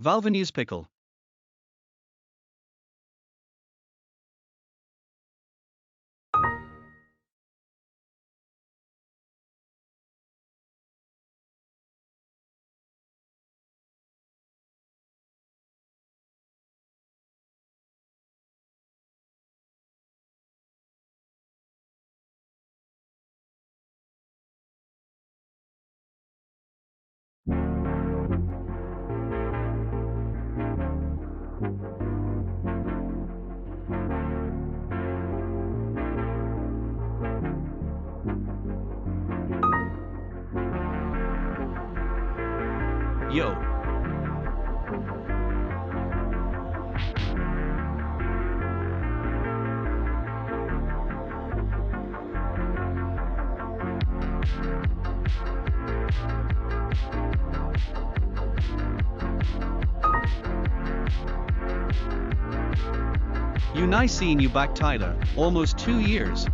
Valvenews pickle. Yo. You nice seeing you back, Tyler. Almost 2 years.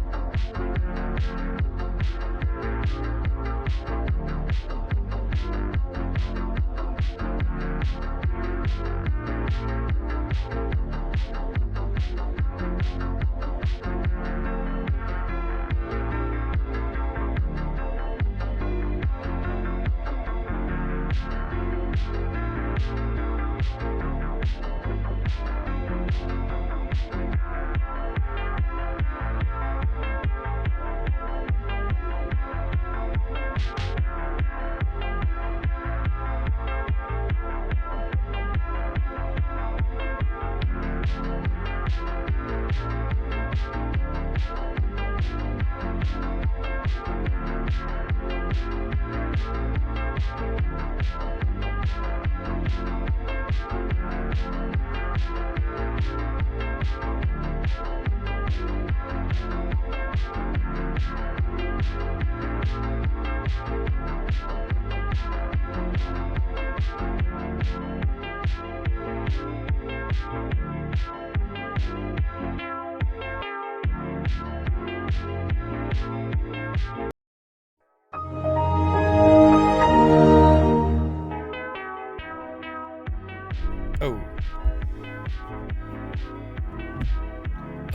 Oh.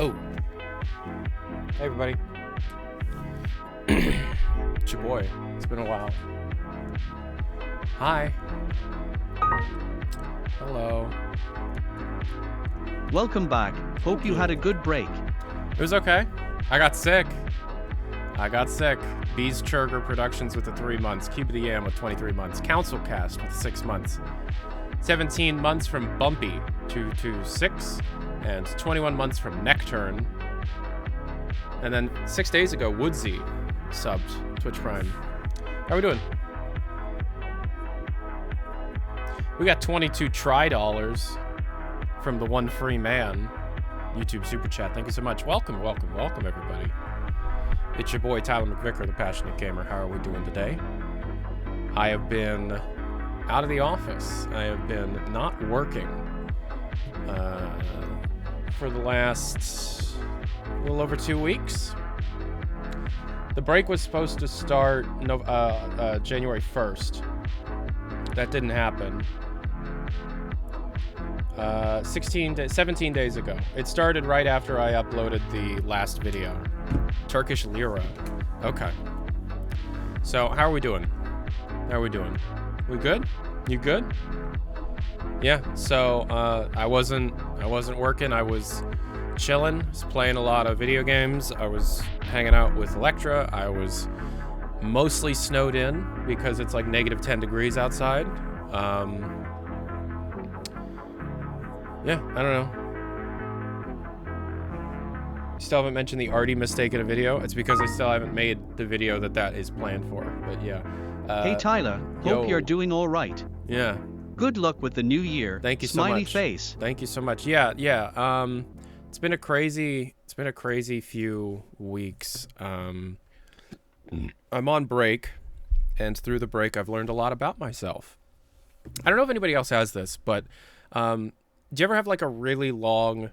Oh. Hey, everybody. It's your boy. It's been a while. Hi. Hello. Welcome back. Hope you had a good break. It was okay. I got sick. Bees Churger Productions with the 3 months. Cube of the Yam with 23 months. Council Cast with 6 months. 17 months from Bumpy 226. And 21 months from Necturne. And then 6 days ago, Woodsy subbed Twitch Prime. How are we doing? We got 22 $try from the one free man. YouTube Super Chat. Thank you so much. Welcome, everybody. It's your boy, Tyler McVicker, the Passionate Gamer. How are we doing today? I have been out of the office. I have been not working for the last little over 2 weeks. The break was supposed to start January 1st. That didn't happen. 17 days ago. It started right after I uploaded the last video. Turkish lira. Okay. So, how are we doing? We good? You good? Yeah. So, I wasn't working. I was chilling. I was playing a lot of video games. I was hanging out with Electra. I was mostly snowed in because it's like -10 degrees outside. Yeah, I don't know. Still haven't mentioned the Artie mistake in a video. It's because I still haven't made the video that is planned for. But yeah. Hey Tyler, hope you're doing all right. Yeah. Good luck with the new year. Thank you so Smiley much. face. Thank you so much. Yeah. It's been a crazy few weeks. I'm on break, and through the break, I've learned a lot about myself. I don't know if anybody else has this, but do you ever have like a really long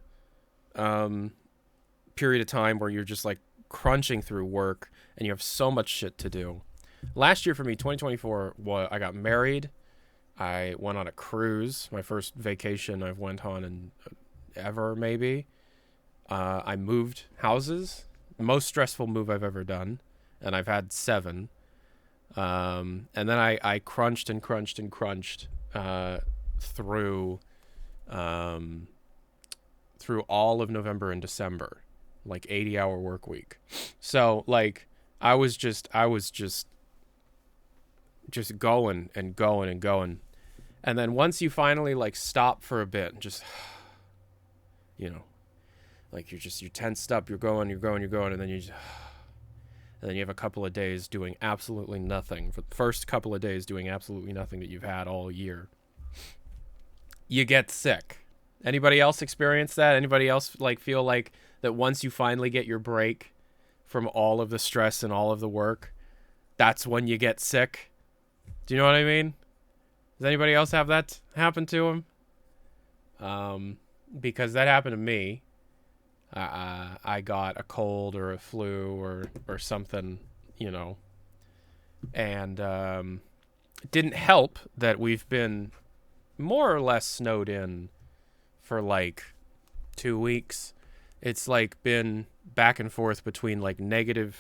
period of time where you're just like crunching through work and you have so much shit to do? Last year for me, 2024, I got married. I went on a cruise, my first vacation I've went on in ever, maybe. I moved houses, most stressful move I've ever done, and I've had 7. And then I crunched and crunched and crunched through all of November and December, like 80-hour work week. So like I was just going and going and going. And then once you finally like stop for a bit and just, you know, like you're tensed up, you're going, and then and then you have a couple of days doing absolutely nothing. For the first couple of days doing absolutely nothing that you've had all year, you get sick. Anybody else experience that? Anybody else like feel like that once you finally get your break from all of the stress and all of the work, that's when you get sick? Do you know what I mean? Does anybody else have that happen to them? Because that happened to me. I got a cold or a flu or something, you know. And it didn't help that we've been more or less snowed in for like 2 weeks. It's like been back and forth between like -10.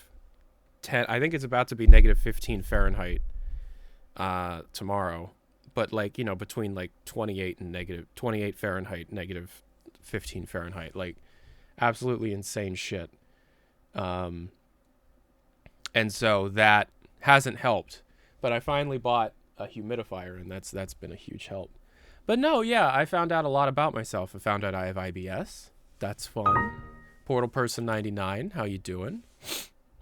I think it's about to be -15 Fahrenheit tomorrow. But like, you know, between like 28 and -28 Fahrenheit, -15 Fahrenheit, like absolutely insane shit. And so that hasn't helped, but I finally bought a humidifier, and that's been a huge help. But no, yeah, I found out a lot about myself. I found out I have IBS. That's fun. Portal Person 99, how you doing?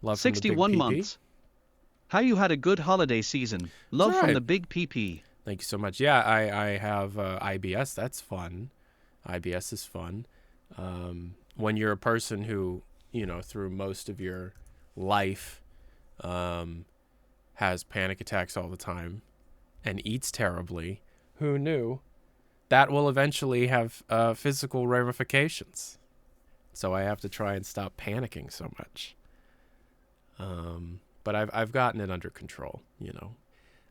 Love from the big 61 PP. months. How you had a good holiday season. Love It's from alright. the big PP. Thank you so much. Yeah, I have IBS. That's fun. IBS is fun. When you're a person who, you know, through most of your life has panic attacks all the time and eats terribly, who knew? That will eventually have physical ramifications. So I have to try and stop panicking so much. But I've gotten it under control, you know.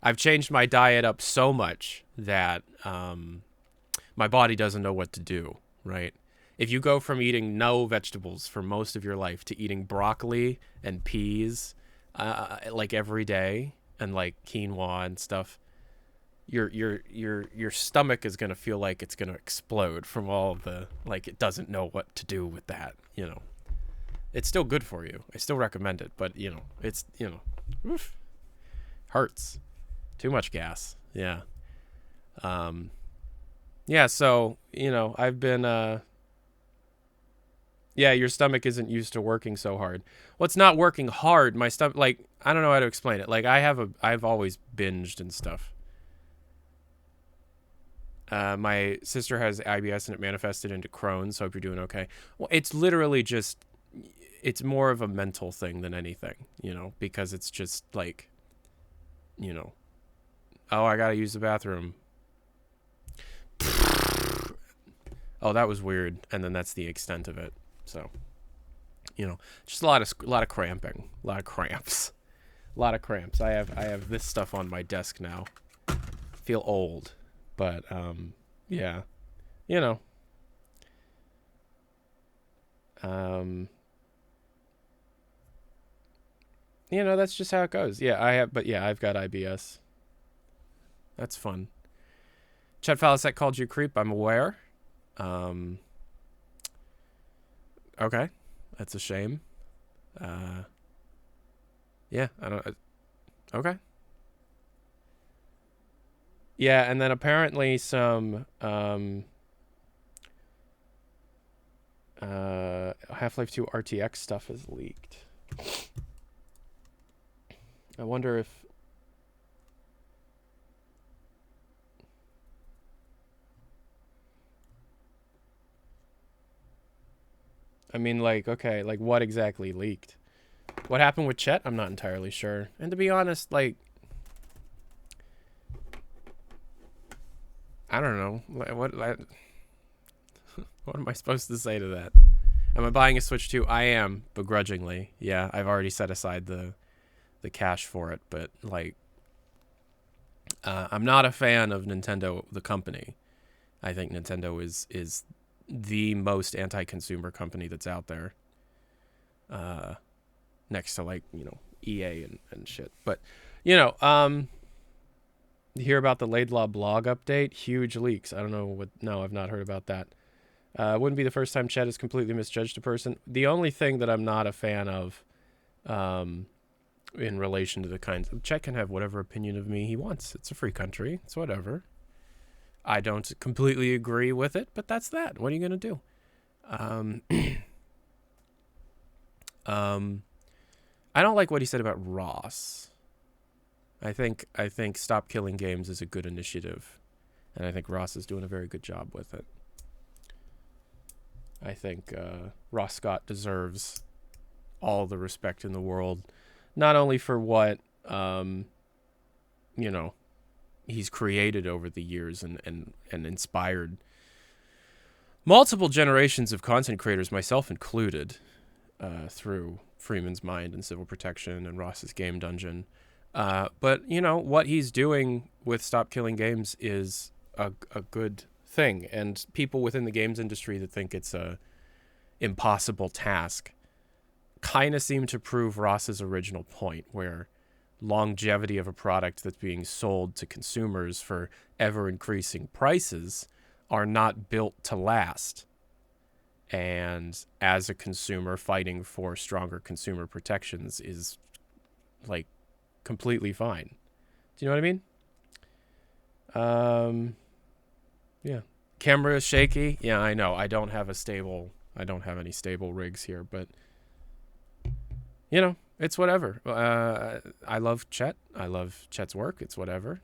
I've changed my diet up so much that my body doesn't know what to do, right? If you go from eating no vegetables for most of your life to eating broccoli and peas like every day and like quinoa and stuff, your stomach is going to feel like it's going to explode from all of the, like, it doesn't know what to do with that, you know. It's still good for you. I still recommend it, but you know, it's, you know, oof, hurts. Too much gas. Yeah. Yeah, so, you know, I've been yeah, your stomach isn't used to working so hard. Well, it's not working hard. My stomach, like, I don't know how to explain it. Like, I've always binged and stuff. My sister has IBS and it manifested into Crohn's. So hope you're doing okay. Well, it's literally just, it's more of a mental thing than anything, you know, because it's just like, you know, oh, I gotta use the bathroom. Oh, that was weird. And then that's the extent of it. So, you know, just a lot of cramping, a lot of cramps. I have this stuff on my desk now. Feel old, but yeah, you know, you know, that's just how it goes. Yeah, I've got IBS. That's fun. Chet Falasek called you a creep. I'm aware. Okay, that's a shame. Yeah, I don't. Okay. Yeah, and then apparently some Half-Life 2 RTX stuff is leaked. I wonder if I mean, like, okay, like what exactly leaked? What happened with Chet? I'm not entirely sure. And to be honest, like, I don't know. What am I supposed to say to that? Am I buying a Switch 2? I am, begrudgingly. Yeah, I've already set aside the cash for it, but like, I'm not a fan of Nintendo, the company. I think Nintendo is the most anti-consumer company that's out there. Next to like, EA and shit. But, you hear about the Laidlaw blog update? Huge leaks. I don't know what. No, I've not heard about that. Wouldn't be the first time Chet has completely misjudged a person. The only thing that I'm not a fan of, in relation to the kinds of Chet can have whatever opinion of me he wants. It's a free country. It's whatever. I don't completely agree with it, but that's that. What are you gonna do? I don't like what he said about Ross. I think Stop Killing Games is a good initiative, and I think Ross is doing a very good job with it. I think Ross Scott deserves all the respect in the world, not only for what he's created over the years and inspired multiple generations of content creators, myself included, through Freeman's Mind and Civil Protection and Ross's Game Dungeon. But, what he's doing with Stop Killing Games is a good thing. And people within the games industry that think it's a impossible task kind of seem to prove Ross's original point, where longevity of a product that's being sold to consumers for ever-increasing prices are not built to last. And as a consumer, fighting for stronger consumer protections is, like, completely fine. Do you know what I mean? Yeah. Camera is shaky. Yeah, I know. I don't have any stable rigs here, but it's whatever. I love Chet. I love Chet's work. It's whatever,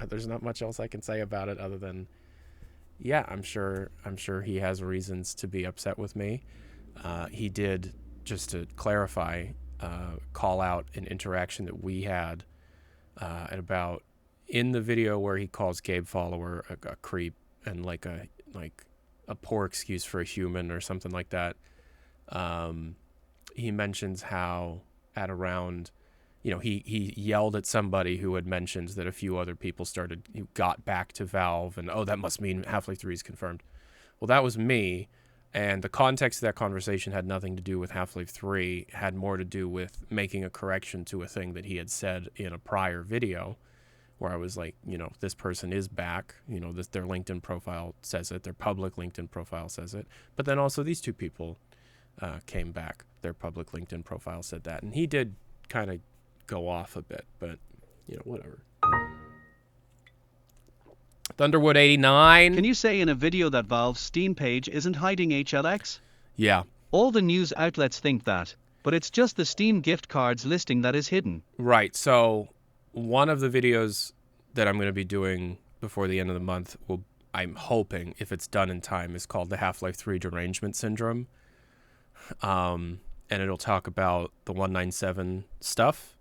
there's not much else I can say about it other than, yeah, I'm sure he has reasons to be upset with me. He did, just to clarify, call out an interaction that we had at about in the video where he calls Gabe Follower a creep and like a poor excuse for a human or something like that. He mentions how at around, he yelled at somebody who had mentioned that a few other people got back to Valve, and that must mean Half-Life 3 is confirmed. Well, that was me. And the context of that conversation had nothing to do with Half-Life 3. It had more to do with making a correction to a thing that he had said in a prior video, where I was like, this person is back. Their LinkedIn profile says it. Their public LinkedIn profile says it. But then also these two people came back. Their public LinkedIn profile said that. And he did kind of go off a bit, but, whatever. Thunderwood 89. Can you say in a video that Valve's Steam page isn't hiding HLX? Yeah. All the news outlets think that, but it's just the Steam gift cards listing that is hidden. Right. So one of the videos that I'm going to be doing before the end of the month I'm hoping, if it's done in time, is called the Half-Life 3 Derangement Syndrome. And it'll talk about the 197 stuff,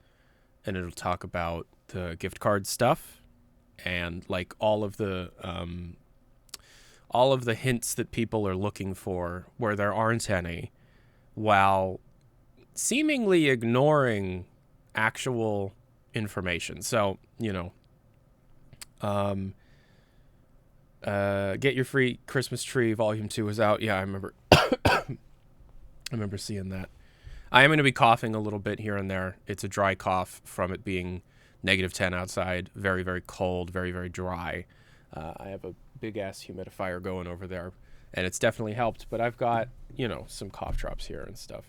and it'll talk about the gift card stuff, and like all of the hints that people are looking for where there aren't any, while seemingly ignoring actual information. So, Get Your Free Christmas Tree Volume 2 is out. Yeah, I remember I remember seeing that. I am going to be coughing a little bit here and there. It's a dry cough from it being -10 outside, very, very cold, very, very dry. I have a big-ass humidifier going over there, and it's definitely helped, but I've got, some cough drops here and stuff.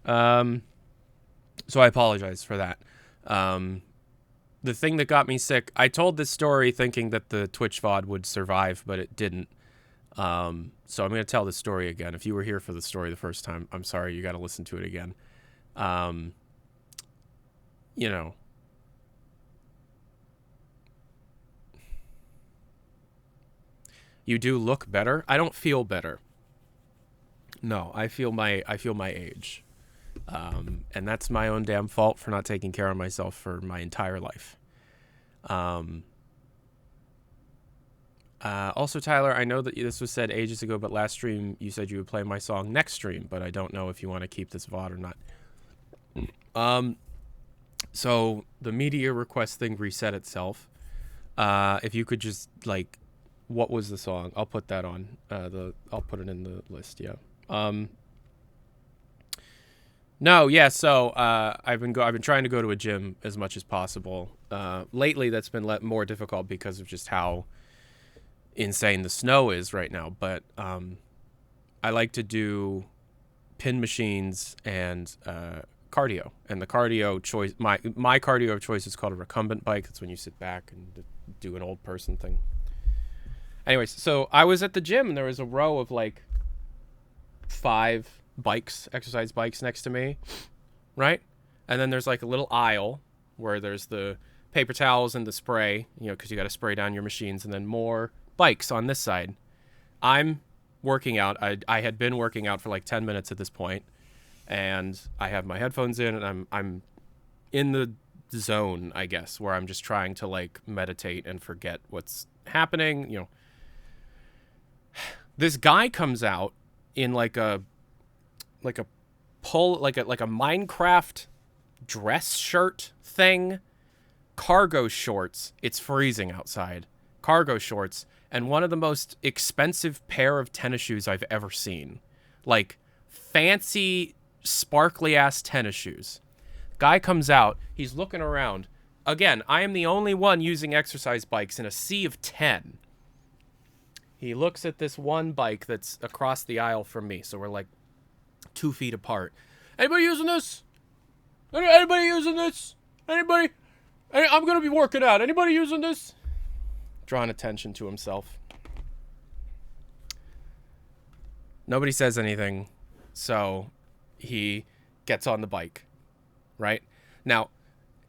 So I apologize for that. The thing that got me sick, I told this story thinking that the Twitch VOD would survive, but it didn't. So I'm going to tell this story again. If you were here for the story the first time, I'm sorry, you got to listen to it again. You do look better. I don't feel better. No, I feel my age. And that's my own damn fault for not taking care of myself for my entire life. Also, Tyler, I know that this was said ages ago, but last stream you said you would play my song next stream, but I don't know if you want to keep this VOD or not. So the media request thing reset itself. If you could just like, what was the song? I'll put that on. I'll put it in the list. Yeah. No, yeah. So I've been trying to go to a gym as much as possible. Lately, that's been more difficult because of just how insane the snow is right now. But I like to do pin machines and cardio. And the cardio choice, my cardio of choice is called a recumbent bike. That's when you sit back and do an old person thing. Anyways, so I was at the gym and there was a row of like 5 exercise bikes next to me, right? And then there's like a little aisle where there's the paper towels and the spray, because you got to spray down your machines, and then more bikes on this side. I'm working out. I had been working out for like 10 minutes at this point, and I have my headphones in, and I'm in the zone, I guess, where I'm just trying to like meditate and forget what's happening. This guy comes out in like a Minecraft dress shirt thing, cargo shorts. It's freezing outside. Cargo shorts and one of the most expensive pair of tennis shoes I've ever seen. Like fancy, sparkly ass tennis shoes. Guy comes out, he's looking around. Again, I am the only one using exercise bikes in a sea of 10. He looks at this one bike that's across the aisle from me, so we're like 2 feet apart. Anybody using this? Anybody using this? Anybody? I'm going to be working out. Anybody using this? Drawing attention to himself. Nobody says anything, so he gets on the bike, right? Now,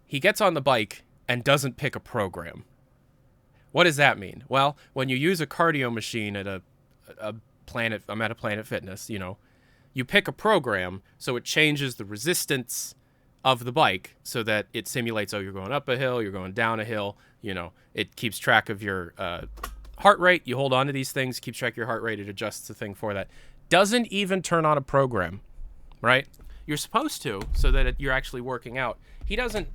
he gets on the bike and doesn't pick a program. What does that mean? Well, when you use a cardio machine at a Planet, I'm at a Planet Fitness, you pick a program so it changes the resistance of the bike so that it simulates, you're going up a hill, you're going down a hill, it keeps track of your heart rate. You hold on to these things, keeps track of your heart rate, it adjusts the thing for that. Doesn't even turn on a program, right? You're supposed to, so that you're actually working out. He doesn't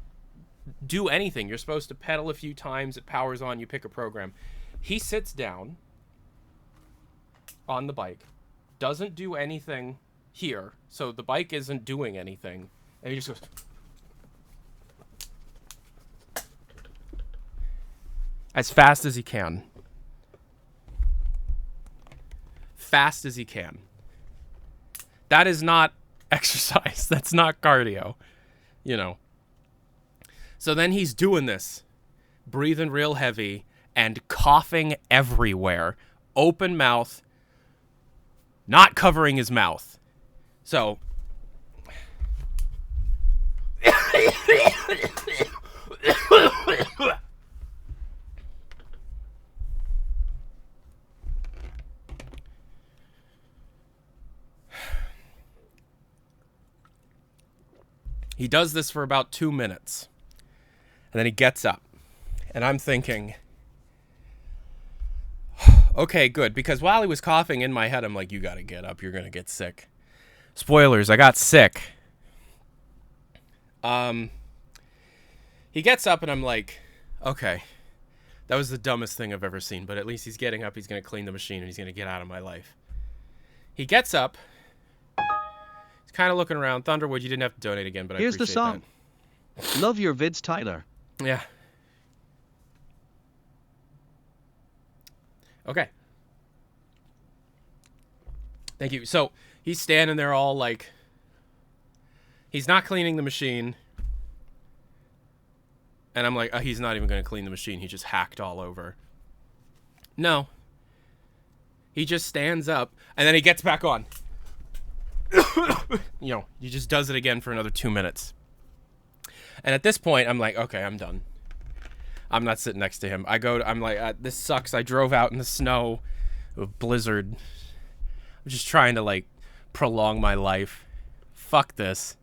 do anything. You're supposed to pedal a few times, it powers on, you pick a program. He sits down on the bike, doesn't do anything here, so the bike isn't doing anything, and he just goes as fast as he can. Fast as he can. That is not exercise. That's not cardio. So then he's doing this, breathing real heavy and coughing everywhere. Open mouth, not covering his mouth. So he does this for about 2 minutes. And then he gets up. And I'm thinking, okay, good. Because while he was coughing in my head, I'm like, you got to get up. You're going to get sick. Spoilers, I got sick. He gets up and I'm like, okay, that was the dumbest thing I've ever seen. But at least he's getting up. He's going to clean the machine and he's going to get out of my life. He gets up. He's kind of looking around. Thunderwood, you didn't have to donate again, but Here's I appreciate the song. That. Love your vids, Tyler. Yeah. Okay. Thank you. So he's standing there all like, he's not cleaning the machine. And I'm like, he's not even going to clean the machine. He just hacked all over. No. He just stands up and then he gets back on. He just does it again for another 2 minutes. And at this point, I'm like, okay, I'm done. I'm not sitting next to him. I'm like, this sucks. I drove out in the snow, a blizzard. I'm just trying to, like, prolong my life. Fuck this.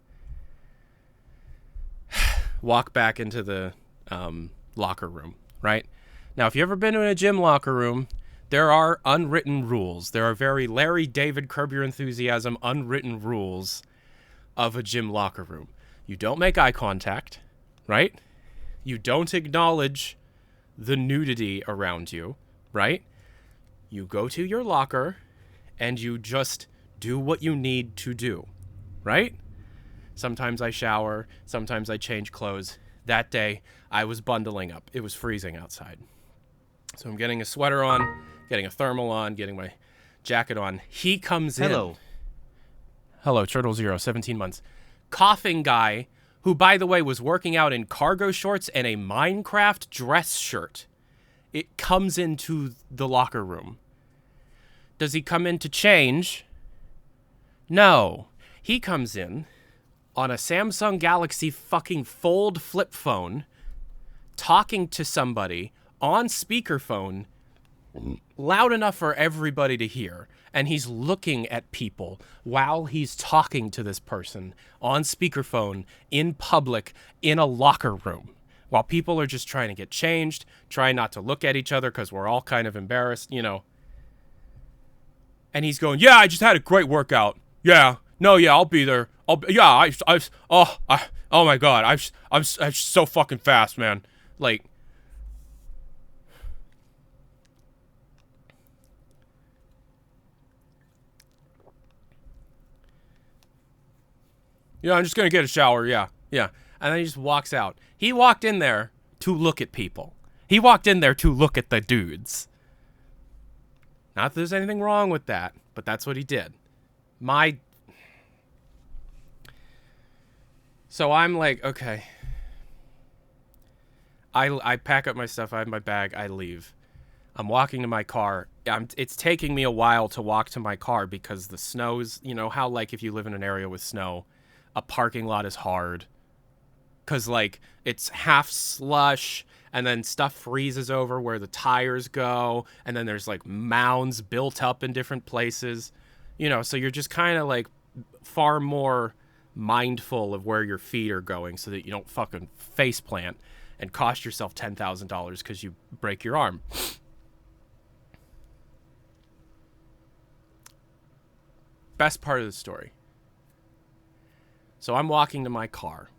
Walk back into the locker room, right? Now, if you've ever been in a gym locker room, there are unwritten rules. There are very Larry David Curb Your Enthusiasm unwritten rules of a gym locker room. You don't make eye contact, right? You don't acknowledge the nudity around you, right? You go to your locker and you just do what you need to do, right? Sometimes I shower, sometimes I change clothes. That day, I was bundling up. It was freezing outside. So I'm getting a sweater on, getting a thermal on, getting my jacket on. He comes in. Hello, Turtle Zero, 17 months. Coughing guy, who, by the way, was working out in cargo shorts and a Minecraft dress shirt. It comes into the locker room. Does he come in to change? No. He comes in on a Samsung Galaxy fucking Fold flip phone, talking to somebody on speakerphone, loud enough for everybody to hear. And he's looking at people while he's talking to this person on speakerphone in public in a locker room. While people are just trying to get changed, trying not to look at each other because we're all kind of embarrassed, you know. And he's going, yeah, I just had a great workout. Yeah, no, yeah, I'll be there. Oh my God, I'm so fucking fast, man. Like, yeah, I'm just gonna get a shower. Yeah. And then he just walks out. He walked in there to look at people. He walked in there to look at the dudes. Not that there's anything wrong with that, but that's what he did. So I'm like, okay. I pack up my stuff. I have my bag. I leave. I'm walking to my car. It's taking me a while to walk to my car because the snow's, you know, how, like, if you live in an area with snow, a parking lot is hard. Because, like, it's half slush, and then stuff freezes over where the tires go, and then there's, like, mounds built up in different places. You know, so you're just kind of, like, far more mindful of where your feet are going so that you don't fucking faceplant and cost yourself $10,000 because you break your arm. Best part of the story. So I'm walking to my car.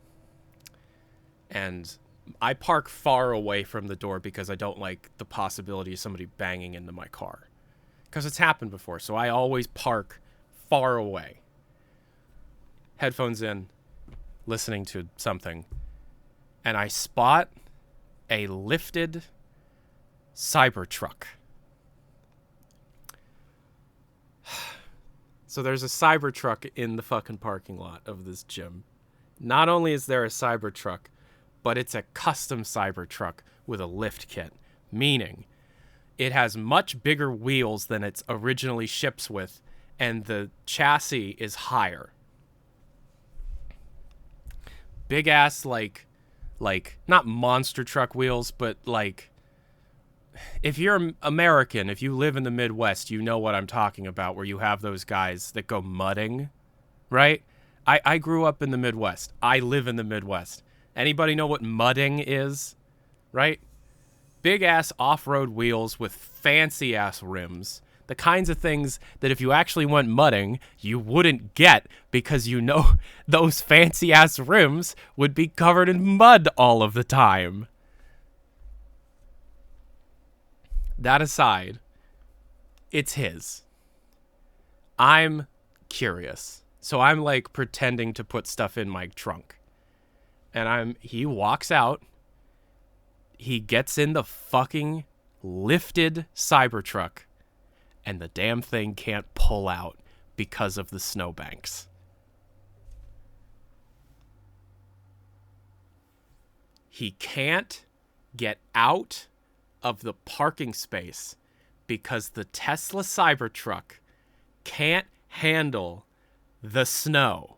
And I park far away from the door because I don't like the possibility of somebody banging into my car. Because it's happened before, so I always park far away. Headphones in, listening to something. And I spot a lifted Cybertruck. So there's a Cybertruck in the fucking parking lot of this gym. Not only is there a Cybertruck, but it's a custom Cybertruck with a lift kit, meaning it has much bigger wheels than it's originally ships with, and the chassis is higher. Big ass, like not monster truck wheels, but like, if you're American, if you live in the Midwest, you know what I'm talking about, where you have those guys that go mudding, right? I grew up in the Midwest. I live in the Midwest. Anybody know what mudding is? Right? Big ass off-road wheels with fancy ass rims. The kinds of things that if you actually went mudding, you wouldn't get because you know those fancy ass rims would be covered in mud all of the time. That aside, it's his. I'm curious. So I'm like pretending to put stuff in my trunk. And he walks out, he gets in the fucking lifted Cybertruck, and the damn thing can't pull out because of the snowbanks. He can't get out of the parking space because the Tesla Cybertruck can't handle the snow.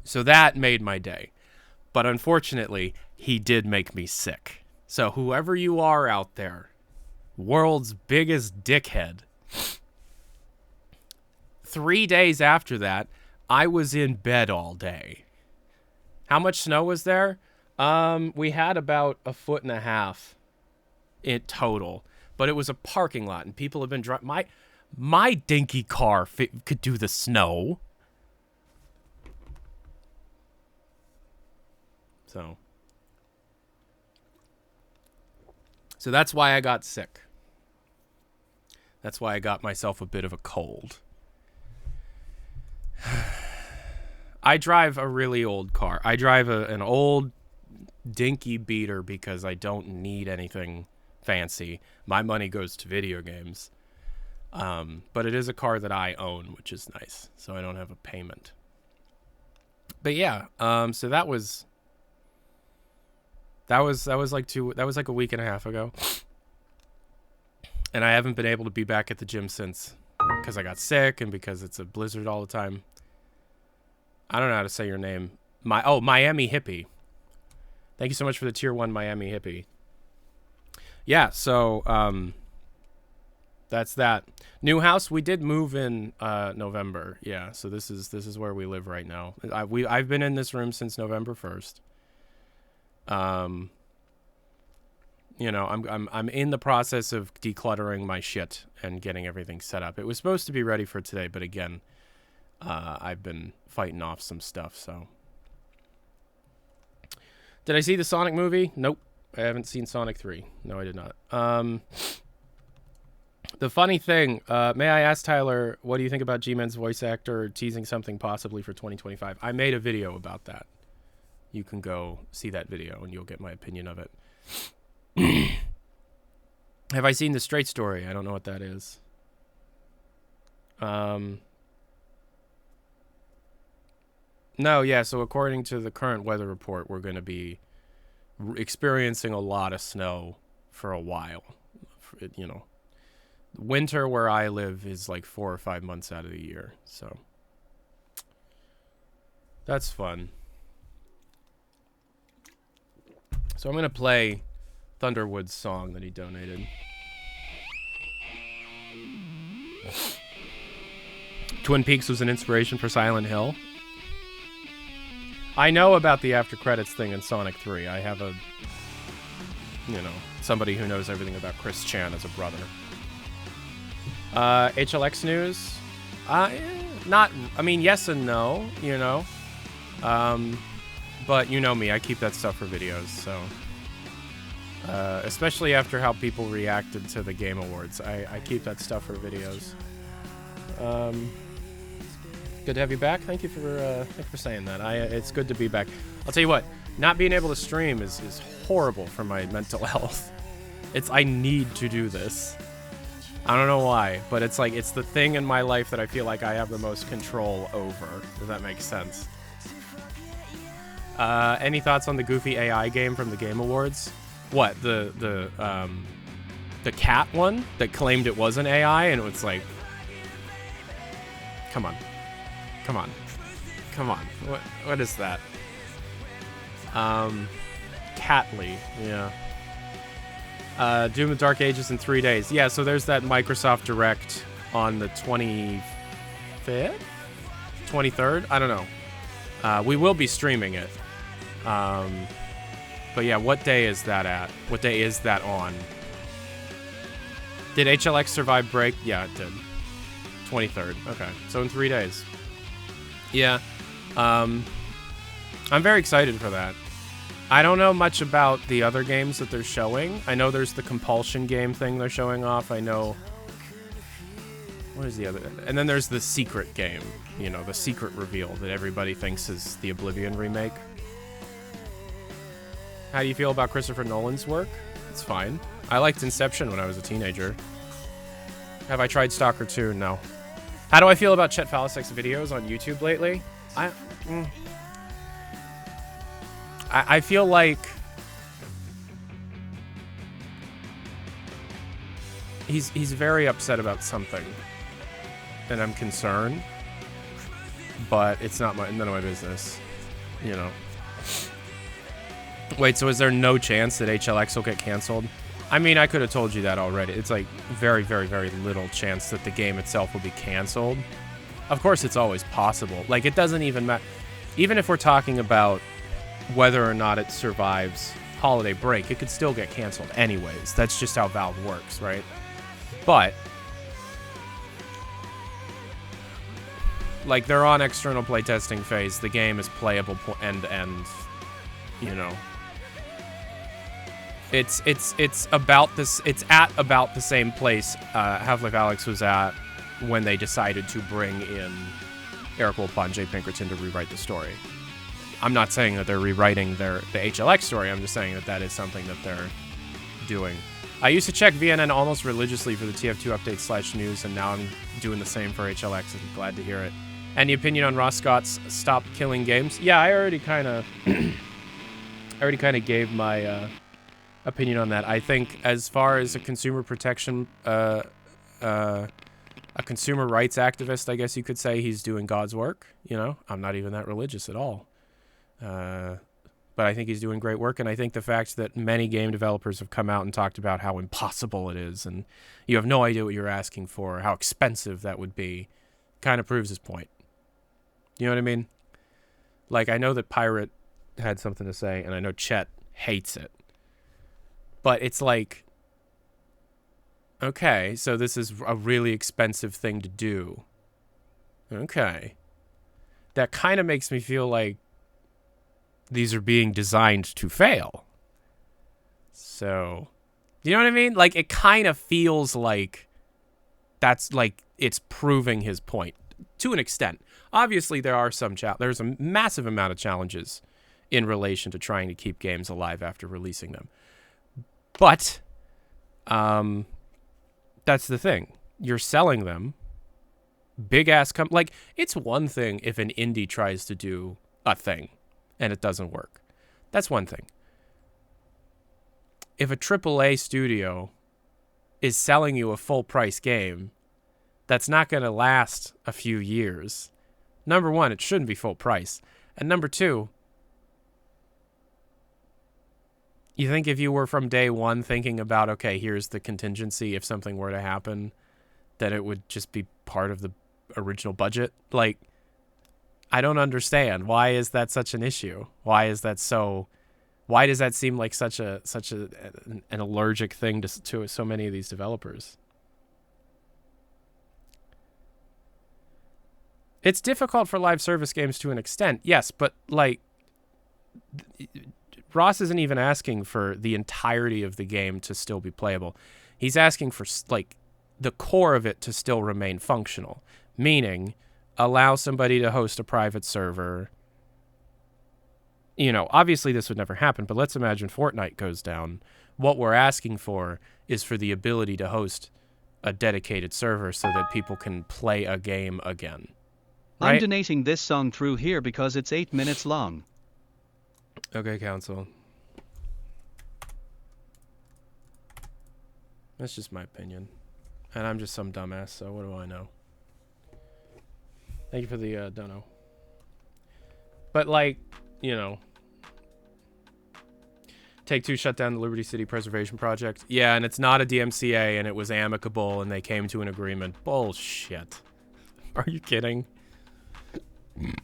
So that made my day. But unfortunately, he did make me sick. So whoever you are out there, world's biggest dickhead. 3 days after that, I was in bed all day. How much snow was there? We had about 1.5 feet in total. But it was a parking lot, and people have been driving. My dinky car could do the snow. So that's why I got sick. That's why I got myself a bit of a cold. I drive a really old car. I drive an old dinky beater because I don't need anything fancy. My money goes to video games. But it is a car that I own, which is nice. So I don't have a payment. But yeah, so that was like a week and a half ago. And I haven't been able to be back at the gym since, because I got sick and because it's a blizzard all the time. I don't know how to say your name. Miami Hippie. Thank you so much for the tier 1 Miami Hippie. Yeah, so that's that. New house, we did move in November. Yeah, so this is where we live right now. I've been in this room since November 1st. You know, I'm in the process of decluttering my shit and getting everything set up. It was supposed to be ready for today, but again, I've been fighting off some stuff, so. Did I see the Sonic movie? Nope. I haven't seen Sonic 3. No, I did not. The funny thing, may I ask Tyler, what do you think about G-Man's voice actor teasing something possibly for 2025? I made a video about that. You can go see that video and you'll get my opinion of it. Have I seen The Straight Story? I don't know what that is. No, yeah, so according to the current weather report, we're going to be experiencing a lot of snow for a while. You know, winter where I live is like 4 or 5 months out of the year, so that's fun. So I'm going to play Thunderwood's song that he donated. Twin Peaks was an inspiration for Silent Hill. I know about the after credits thing in Sonic 3. I have somebody who knows everything about Chris Chan as a brother. HLX news? Yes and no, you know. But you know me, I keep that stuff for videos, so. Especially after how people reacted to the Game Awards. I keep that stuff for videos. Good to have you back. Thank you for saying that. It's good to be back. I'll tell you what, not being able to stream is horrible for my mental health. I need to do this. I don't know why, but it's the thing in my life that I feel like I have the most control over, if that makes sense. Any thoughts on the goofy AI game from the Game Awards? What, the cat one that claimed it was an AI and it was like, come on. What is that? Catly, yeah. Doom of Dark Ages in 3 days. Yeah, so there's that Microsoft Direct on the 25th? 23rd? I don't know. We will be streaming it. But yeah, what day is that at? What day is that on? Did HLX survive break? Yeah, it did. 23rd. Okay, so in 3 days. Yeah. I'm very excited for that. I don't know much about the other games that they're showing. I know there's the compulsion game thing they're showing off. I know... What is the other... And then there's the secret game. You know, the secret reveal that everybody thinks is the Oblivion remake. How do you feel about Christopher Nolan's work? It's fine. I liked Inception when I was a teenager. Have I tried Stalker 2? No. How do I feel about Chet Falisek's videos on YouTube lately? I feel like he's very upset about something, and I'm concerned. But it's none of my business, you know. Wait, so is there no chance that HLX will get canceled? I mean, I could have told you that already. It's like very, very, very little chance that the game itself will be canceled. Of course, it's always possible. Like, it doesn't even matter. Even if we're talking about whether or not it survives holiday break, it could still get canceled anyways. That's just how Valve works, right? But, like, they're on external playtesting phase. The game is playable end to end. you know. It's about this. It's at about the same place Half-Life Alyx was at when they decided to bring in Eric Wolpa and Jay Pinkerton to rewrite the story. I'm not saying that they're rewriting the HLX story. I'm just saying that that is something that they're doing. I used to check VNN almost religiously for the TF2 updates / news, and now I'm doing the same for HLX, and I'm glad to hear it. Any opinion on Ross Scott's Stop Killing Games? Yeah, I already kind of gave my opinion on that. I think as far as a consumer protection, a consumer rights activist, I guess you could say, he's doing God's work. You know, I'm not even that religious at all. But I think he's doing great work, and I think the fact that many game developers have come out and talked about how impossible it is, and you have no idea what you're asking for, how expensive that would be, kind of proves his point. You know what I mean? Like, I know that Pirate had something to say, and I know Chet hates it. But it's like, okay, so this is a really expensive thing to do. Okay. That kind of makes me feel like these are being designed to fail. So, you know what I mean? Like, it kind of feels like that's like it's proving his point to an extent. Obviously, there are there's a massive amount of challenges in relation to trying to keep games alive after releasing them. But that's the thing. You're selling them. Big ass like, it's one thing if an indie tries to do a thing and it doesn't work. That's one thing. If a AAA studio is selling you a full price game that's not going to last a few years, number one, it shouldn't be full price. And number two, you think if you were from day one thinking about, okay, here's the contingency if something were to happen, that it would just be part of the original budget? Like, I don't understand. Why is that such an issue? Why does that seem like such an allergic thing to so many of these developers? It's difficult for live service games to an extent, yes, but like, Ross isn't even asking for the entirety of the game to still be playable. He's asking for like the core of it to still remain functional, meaning allow somebody to host a private server. You know, obviously this would never happen, but let's imagine Fortnite goes down. What we're asking for is for the ability to host a dedicated server so that people can play a game again. Right? I'm donating this song through here because it's 8 minutes long. Okay, Council. That's just my opinion. And I'm just some dumbass, so what do I know? Thank you for the dono. But, like, you know, Take-Two shut down the Liberty City Preservation Project. Yeah, and it's not a DMCA, and it was amicable, and they came to an agreement. Bullshit. Are you kidding?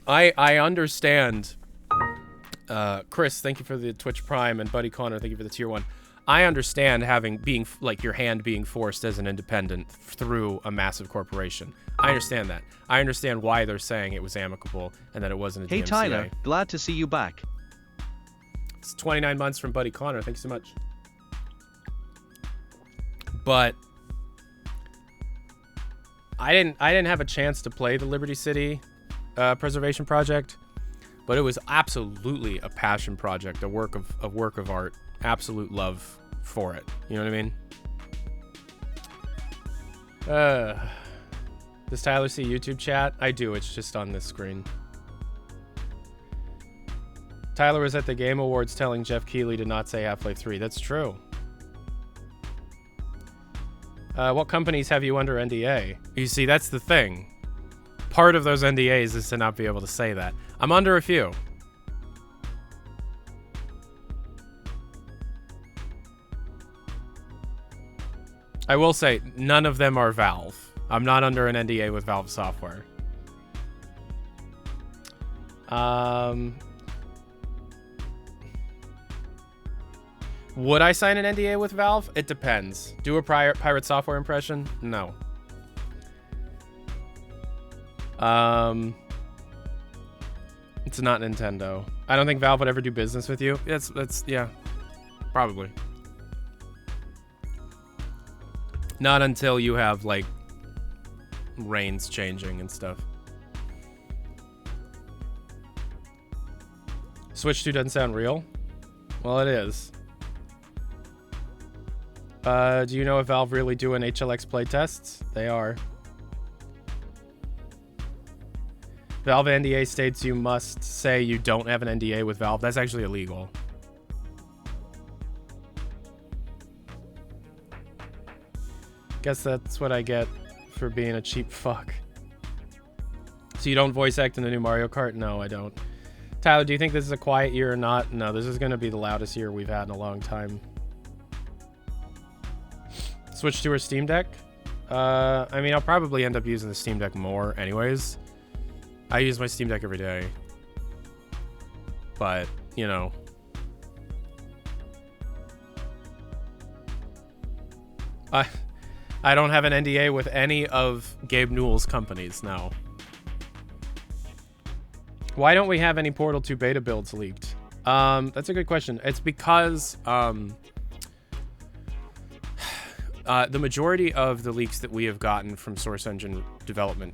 I understand. Chris, thank you for the Twitch Prime, and Buddy Connor, thank you for the tier 1. I understand being like your hand being forced as an independent through a massive corporation. I understand that. I understand why they're saying it was amicable and that it wasn't a DMCA. Hey Tyler, glad to see you back. It's 29 months from Buddy Connor. Thanks so much. But I didn't have a chance to play the Liberty City Preservation Project, but it was absolutely a passion project, a work of art. Absolute love for it. You know what I mean? Does Tyler see YouTube chat? I do. It's just on this screen. Tyler was at the Game Awards telling Jeff Keighley to not say Half-Life 3. That's true. What companies have you under NDA? You see, that's the thing. Part of those NDAs is to not be able to say that. I'm under a few. I will say, none of them are Valve. I'm not under an NDA with Valve Software. Would I sign an NDA with Valve? It depends. Do a Pirate Software impression? No. It's not Nintendo. I don't think Valve would ever do business with you. That's yeah, probably. Not until you have like reigns changing and stuff. Switch 2 doesn't sound real. Well, it is. Do you know if Valve really doing HLX playtests? They are. Valve NDA states you must say you don't have an NDA with Valve. That's actually illegal. Guess that's what I get for being a cheap fuck. So you don't voice act in the new Mario Kart? No, I don't. Tyler, do you think this is a quiet year or not? No, this is going to be the loudest year we've had in a long time. Switch to our Steam Deck? I mean, I'll probably end up using the Steam Deck more anyways. I use my Steam Deck every day. But, you know. I don't have an NDA with any of Gabe Newell's companies, no. Why don't we have any Portal 2 beta builds leaked? That's a good question. It's because the majority of the leaks that we have gotten from Source Engine development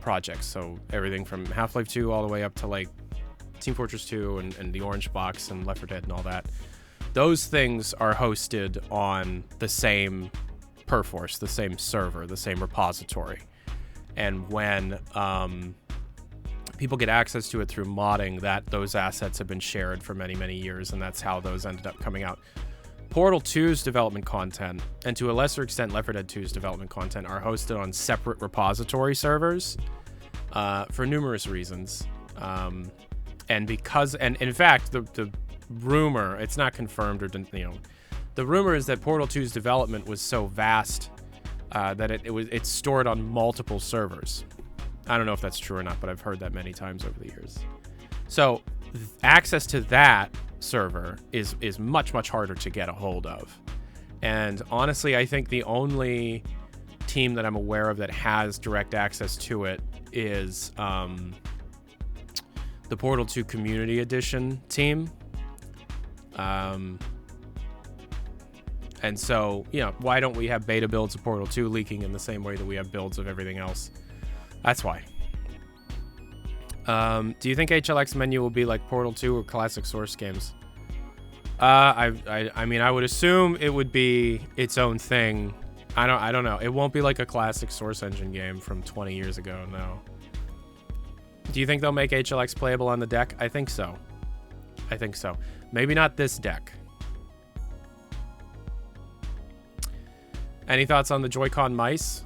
projects, so everything from Half-Life 2 all the way up to like Team Fortress 2 and the Orange Box and Left 4 Dead and all that, those things are hosted on the same Perforce, the same server, the same repository. And when people get access to it through modding, those assets have been shared for many, many years, and that's how those ended up coming out. Portal 2's development content, and to a lesser extent Left 4 Dead 2's development content, are hosted on separate repository servers for numerous reasons. And in fact, the rumor, it's not confirmed or, you know, the rumor is that Portal 2's development was so vast that it's stored on multiple servers. I don't know if that's true or not, but I've heard that many times over the years. So access to that server is much, much harder to get a hold of. And honestly, I think the only team that I'm aware of that has direct access to it is the Portal 2 Community Edition team. And so, you know, why don't we have beta builds of Portal 2 leaking in the same way that we have builds of everything else? That's why. Do you think HLX menu will be like Portal 2 or classic Source games? I mean, I would assume it would be its own thing. I don't know. It won't be like a classic Source Engine game from 20 years ago, no. Do you think they'll make HLX playable on the deck? I think so. I think so. Maybe not this deck. Any thoughts on the Joy-Con mice?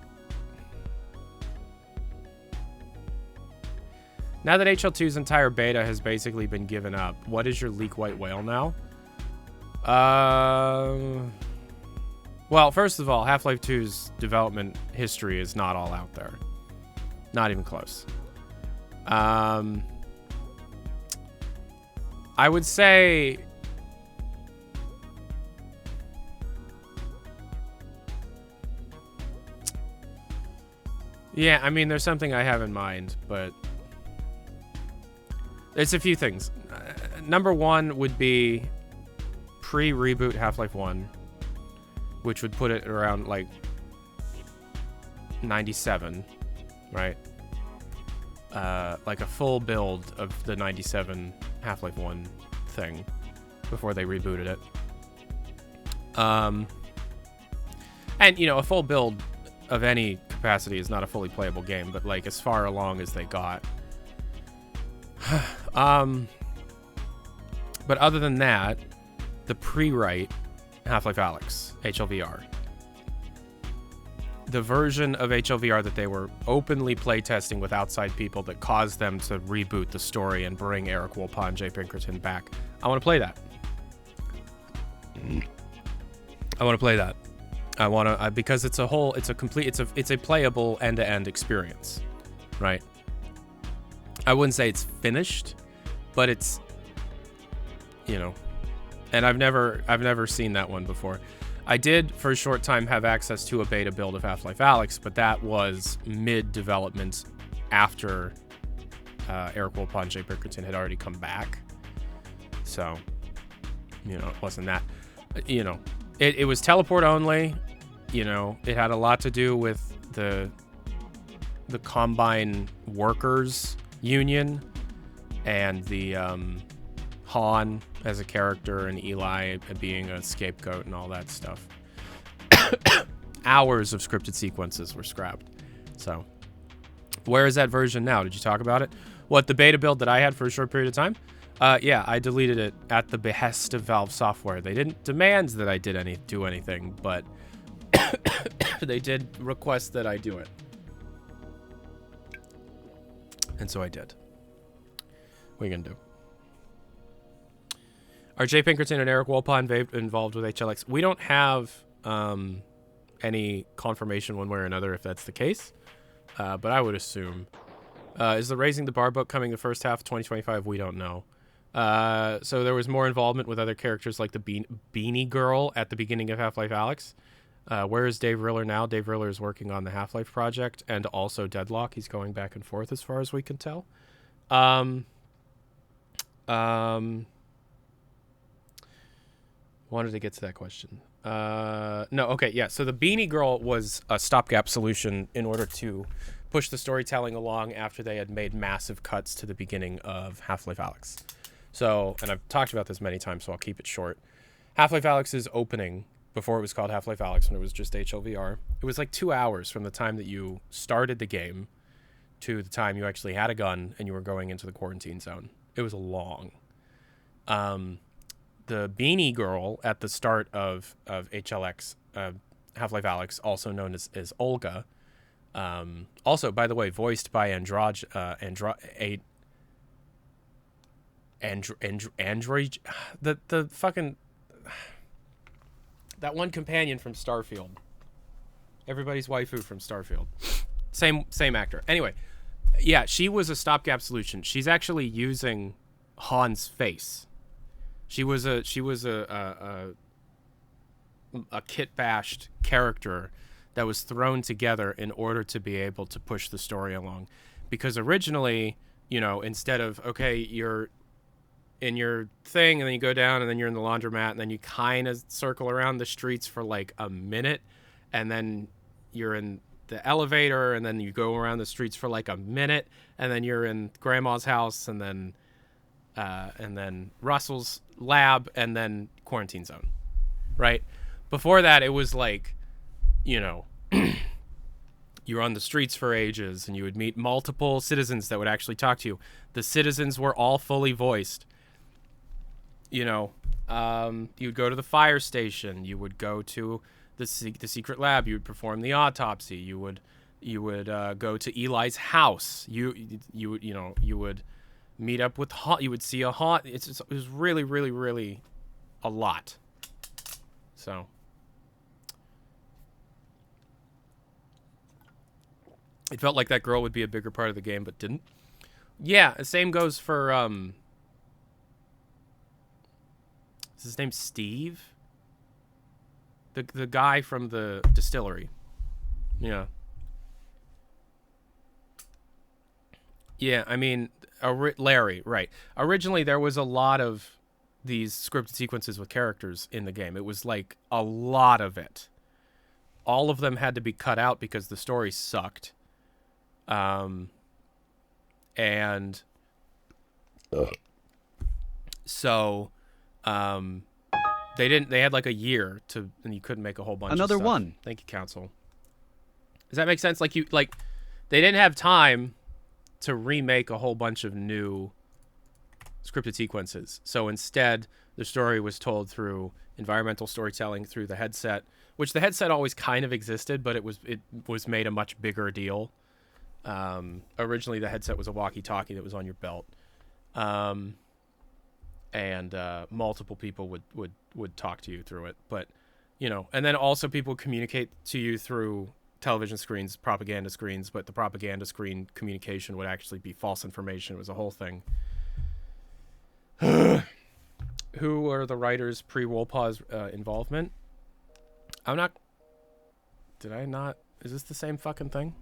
Now that HL2's entire beta has basically been given up, what is your leak white whale now? Well, first of all, Half-Life 2's development history is not all out there. Not even close. I would say... Yeah, I mean, there's something I have in mind, but... It's a few things. Number one would be pre-reboot Half-Life 1, which would put it around, like, 97, right? Like a full build of the 97 Half-Life 1 thing before they rebooted it. And, you know, a full build of any capacity is not a fully playable game, but, like, as far along as they got. But other than that, the pre-write Half-Life Alyx, HLVR. The version of HLVR that they were openly playtesting with outside people that caused them to reboot the story and bring Eric Wolpa and Jay Pinkerton back. I want to play that. I want to play that. I want to, because it's a playable end-to-end experience, right? I wouldn't say it's finished, but it's, you know, and I've never seen that one before. I did for a short time have access to a beta build of Half-Life Alyx, but that was mid-development after Eric Wolpa and Jay Pinkerton had already come back. So, you know, it wasn't that, you know, it was teleport only. You know, it had a lot to do with the Combine Workers Union and the Han as a character and Eli being a scapegoat and all that stuff. Hours of scripted sequences were scrapped. So, where is that version now? Did you talk about it? What, the beta build that I had for a short period of time? Yeah, I deleted it at the behest of Valve Software. They didn't demand that I do anything, but they did request that I do it. And so I did. What are you gonna do? Are Jay Pinkerton and Eric Wolpa involved with HLX? We don't have any confirmation one way or another if that's the case, but I would assume. Is the Raising the Bar book coming the first half of 2025? We don't know. So there was more involvement with other characters like the Beanie Girl at the beginning of Half-Life Alyx. Where is Dave Riller now? Dave Riller is working on the Half-Life project and also Deadlock. He's going back and forth as far as we can tell. Wanted to get to that question. No, okay, yeah. So the Beanie Girl was a stopgap solution in order to push the storytelling along after they had made massive cuts to the beginning of Half-Life Alyx. So, and I've talked about this many times, so I'll keep it short. Half-Life Alyx's opening, before it was called Half-Life Alyx, when it was just HLVR, it was like 2 hours from the time that you started the game to the time you actually had a gun and you were going into the quarantine zone. It was long. The Beanie Girl at the start of HLX, Half-Life Alyx, also known as Olga, also, by the way, voiced by Android, the fucking, that one companion from Starfield, everybody's waifu from Starfield, same actor. Anyway, yeah, she was a stopgap solution. She's actually using Han's face. She was a kit bashed character that was thrown together in order to be able to push the story along, because originally, you know, instead of, okay, you're in your thing and then you go down and then you're in the laundromat and then you kind of circle around the streets for like a minute and then you're in the elevator and then you go around the streets for like a minute and then you're in grandma's house and then Russell's lab and then quarantine zone, right? Before that, it was like, you know, you were on the streets for ages and you would meet multiple citizens that would actually talk to you. The citizens were all fully voiced. You know, you would go to the fire station. You would go to the secret lab. You would perform the autopsy. You would go to Eli's house. You would meet up with you would see a haunt. It was really, really, really a lot. So it felt like that girl would be a bigger part of the game, but didn't. Yeah, the same goes for is his name Steve? The guy from the distillery. Yeah. Yeah, I mean, Larry, right. Originally, there was a lot of these scripted sequences with characters in the game. It was like a lot of it. All of them had to be cut out because the story sucked. And so they had like a year to, and you couldn't make a whole bunch Another of stuff. one. Thank you, Council. Does that make sense? Like they didn't have time to remake a whole bunch of new scripted sequences. So instead, the story was told through environmental storytelling through the headset, which the headset always kind of existed, but it was made a much bigger deal. Originally, the headset was a walkie-talkie that was on your belt, and multiple people would talk to you through it. But, you know, and then also people communicate to you through television screens, propaganda screens, but the propaganda screen communication would actually be false information. It was a whole thing. Who are the writers pre-Wolpa's involvement? Did I not? Is this the same fucking thing?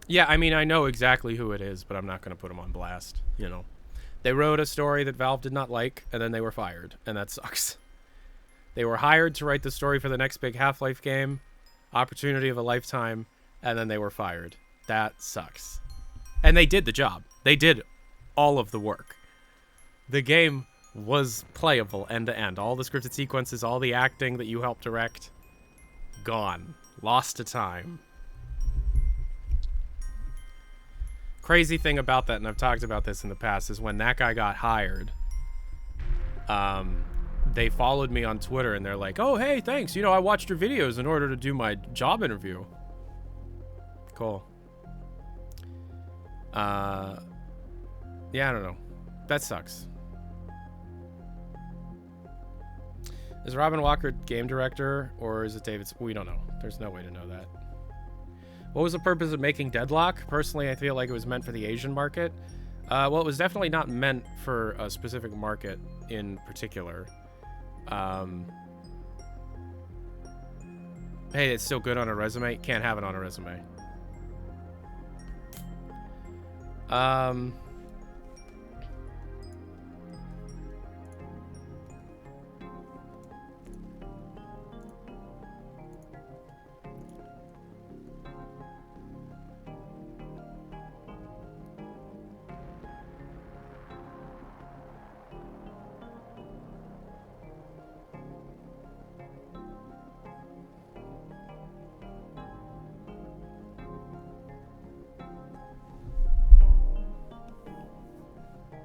Yeah, I mean, I know exactly who it is, but I'm not going to put him on blast, you know. They wrote a story that Valve did not like, and then they were fired, and that sucks. They were hired to write the story for the next big Half-Life game, opportunity of a lifetime, and then they were fired. That sucks. And they did the job. They did all of the work. The game was playable end to end. All the scripted sequences, all the acting that you helped direct, gone. Lost to time. Crazy thing about that, and I've talked about this in the past, is when that guy got hired, they followed me on Twitter and they're like, oh, hey, thanks. You know, I watched your videos in order to do my job interview. Cool. Yeah, I don't know. That sucks. Is Robin Walker game director, or is it David? We don't know. There's no way to know that. What was the purpose of making Deadlock? Personally, I feel like it was meant for the Asian market. Well, it was definitely not meant for a specific market in particular. Hey, it's still good on a resume. Can't have it on a resume.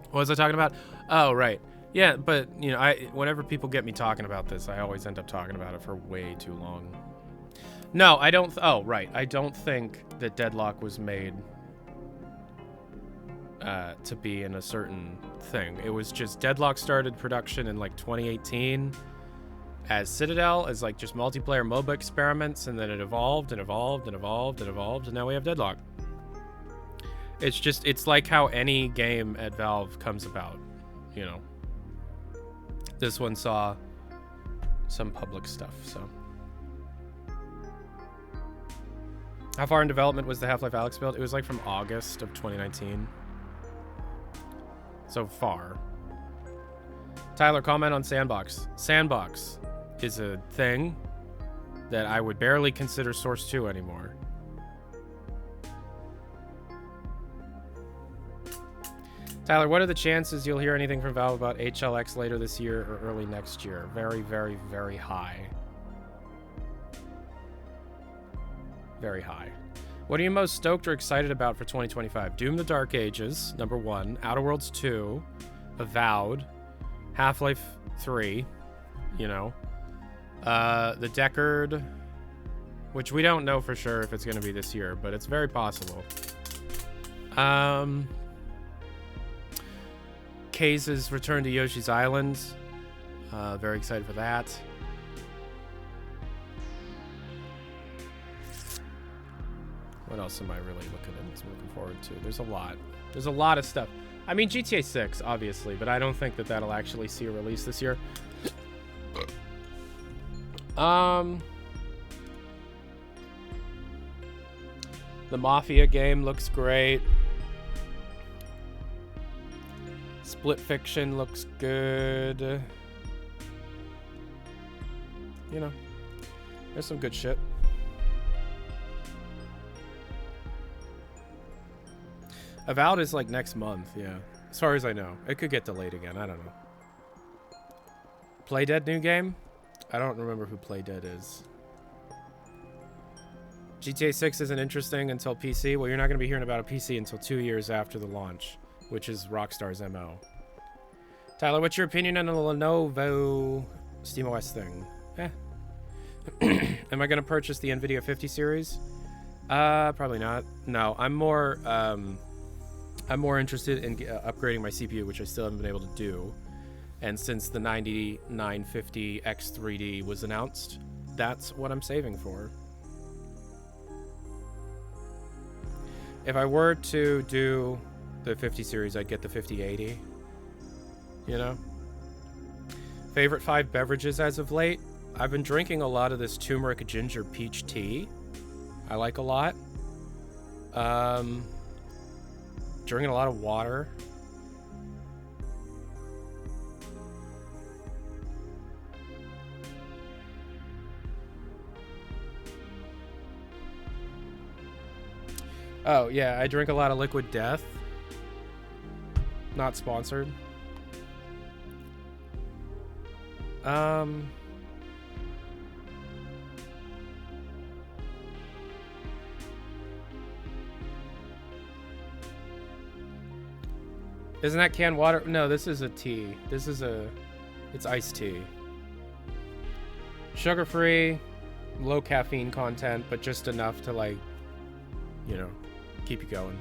What was I talking about? Oh, right. Yeah, but, you know, whenever people get me talking about this, I always end up talking about it for way too long. No, I don't... Oh, right. I don't think that Deadlock was made to be in a certain thing. It was just Deadlock started production in, like, 2018 as Citadel, as, like, just multiplayer MOBA experiments, and then it evolved and evolved and evolved and evolved, and now we have Deadlock. It's just, it's like how any game at Valve comes about, you know. This one saw some public stuff, so. How far in development was the Half-Life Alyx build? It was like from August of 2019. So far. Tyler, comment on Sandbox. Sandbox is a thing that I would barely consider Source 2 anymore. Tyler, what are the chances you'll hear anything from Valve about HLX later this year or early next year? Very, very, very high. Very high. What are you most stoked or excited about for 2025? Doom the Dark Ages, number 1. Outer Worlds 2. Avowed. Half-Life 3. You know. The Deckard, which we don't know for sure if it's going to be this year, but it's very possible. Kaze's return to Yoshi's Island. Very excited for that. What else am I really looking forward to? There's a lot. There's a lot of stuff. I mean, GTA 6, obviously, but I don't think that that'll actually see a release this year. The Mafia game looks great. Split Fiction looks good. You know, there's some good shit. Avowed is like next month, yeah. As far as I know. It could get delayed again, I don't know. Playdead new game? I don't remember who Playdead is. GTA 6 isn't interesting until PC. Well, you're not going to be hearing about a PC until 2 years after the launch, which is Rockstar's MO. Tyler, what's your opinion on the Lenovo SteamOS thing? Am I going to purchase the NVIDIA 50 series? Probably not. No, I'm more interested in upgrading my CPU, which I still haven't been able to do. And since the 9950 X3D was announced, that's what I'm saving for. If I were to do the 50 series, I'd get the 5080. You know? Favorite 5 beverages as of late? I've been drinking a lot of this turmeric ginger peach tea. I like a lot. Drinking a lot of water. Oh, yeah, I drink a lot of Liquid Death. Not sponsored. Isn't that canned water? No, this is a tea. It's iced tea. Sugar-free, low caffeine content, but just enough to, like, you know, keep you going.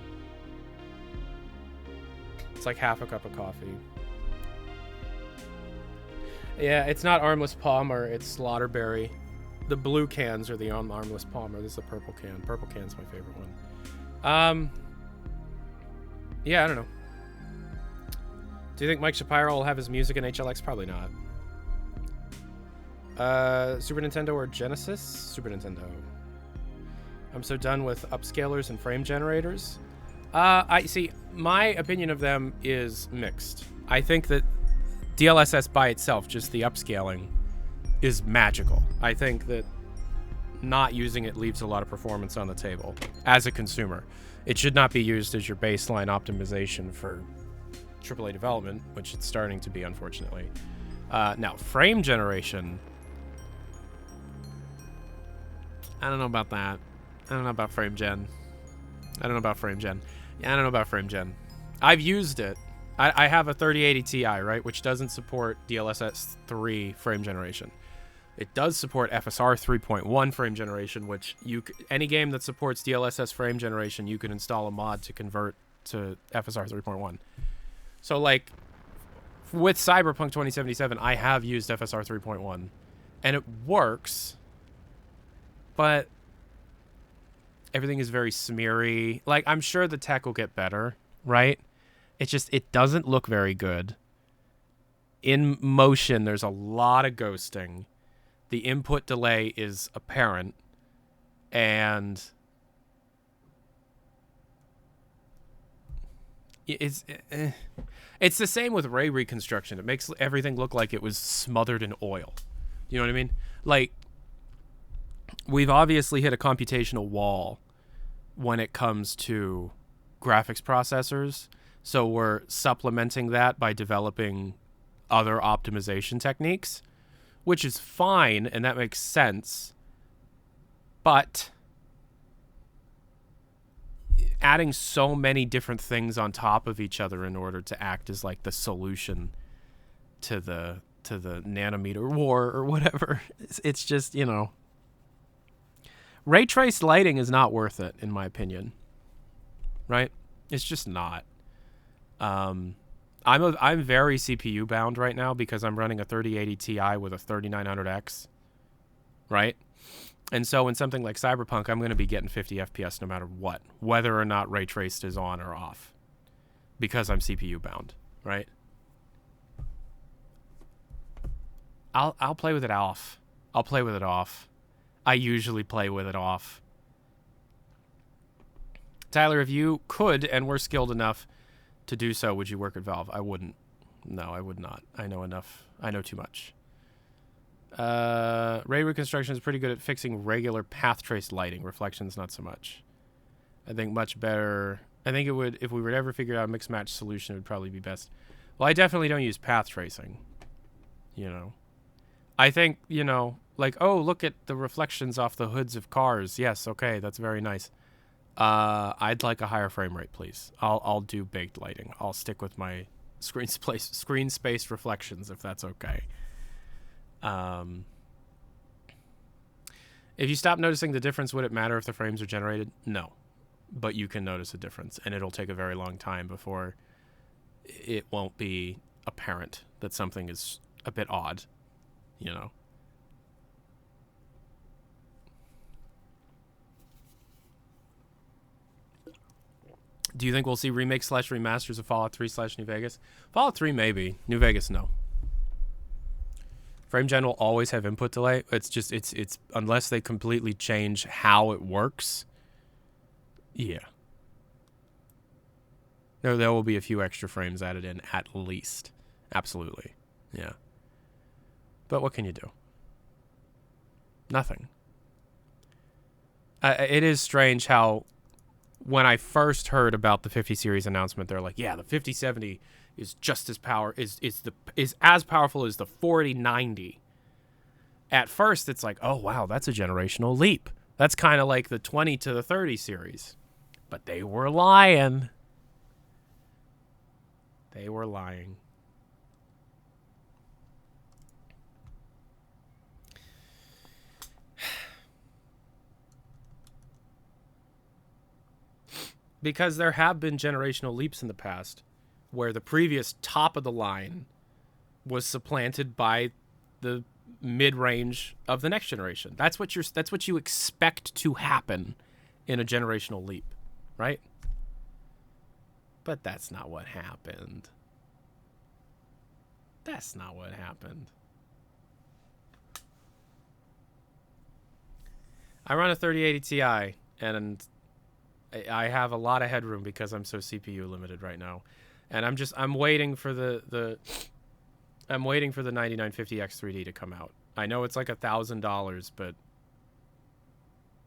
It's like half a cup of coffee. Yeah, it's not Armless Palmer, it's Slaughterberry. The blue cans are the Armless Palmer. This is a purple can. Purple can's my favorite one. Yeah, I don't know. Do you think Mike Shapiro will have his music in HLX? Probably not. Super Nintendo or Genesis? Super Nintendo. I'm so done with upscalers and frame generators. I see. My opinion of them is mixed. I think that DLSS by itself, just the upscaling, is magical. I think that not using it leaves a lot of performance on the table as a consumer. It should not be used as your baseline optimization for AAA development, which it's starting to be, unfortunately. Now, frame generation. I don't know about that. I don't know about frame gen. I've used it. I have a 3080 Ti, right, which doesn't support DLSS 3 frame generation. It does support FSR 3.1 frame generation, which any game that supports DLSS frame generation, you can install a mod to convert to FSR 3.1. So, like, with Cyberpunk 2077, I have used FSR 3.1, and it works, but everything is very smeary. Like, I'm sure the tech will get better, right? It's just, it doesn't look very good. In motion, there's a lot of ghosting. The input delay is apparent, and it's the same with ray reconstruction. It makes everything look like it was smothered in oil. You know what I mean? Like, we've obviously hit a computational wall when it comes to graphics processors, so we're supplementing that by developing other optimization techniques, which is fine, and that makes sense. But adding so many different things on top of each other in order to act as like the solution to the nanometer war or whatever, it's just, you know, ray traced lighting is not worth it, in my opinion. Right? It's just not. I'm very CPU bound right now because I'm running a 3080 Ti with a 3900X, right? And so in something like Cyberpunk, I'm going to be getting 50 FPS no matter what, whether or not ray traced is on or off, because I'm CPU bound, right? I'll play with it off. I'll play with it off. I usually play with it off. Tyler, if you could and were skilled enough to do so, would you work at Valve? I wouldn't. No, I would not. I know enough. I know too much. Ray reconstruction is pretty good at fixing regular path trace lighting. Reflections, not so much. I think much better. I think it would, if we were to ever figure out a mix match solution, it would probably be best. Well, I definitely don't use path tracing. You know, I think, you know, like, oh, look at the reflections off the hoods of cars. Yes, okay, that's very nice. I'd like a higher frame rate, please. I'll do baked lighting. I'll stick with my screen space reflections, if that's okay. If you stop noticing the difference, would it matter if the frames are generated? No, but you can notice a difference, and it'll take a very long time before it won't be apparent that something is a bit odd, you know. Do you think we'll see remakes / remasters of Fallout 3 / New Vegas? Fallout 3 maybe. New Vegas, no. Frame gen will always have input delay. It's just, it's unless they completely change how it works. Yeah. There will be a few extra frames added in at least. Absolutely. Yeah. But what can you do? Nothing. It is strange how when I first heard about the 50 series announcement, they're like, yeah, the 5070 is just as as powerful as the 4090. At first, it's like, oh, wow, that's a generational leap. That's kind of like the 20 to the 30 series. But they were lying. They were lying. Because there have been generational leaps in the past where the previous top of the line was supplanted by the mid-range of the next generation. That's what you expect to happen in a generational leap, right? But that's not what happened. That's not what happened. I run a 3080 Ti and I have a lot of headroom because I'm so CPU limited right now. And I'm waiting for the 9950 X3D to come out. I know it's like $1,000, but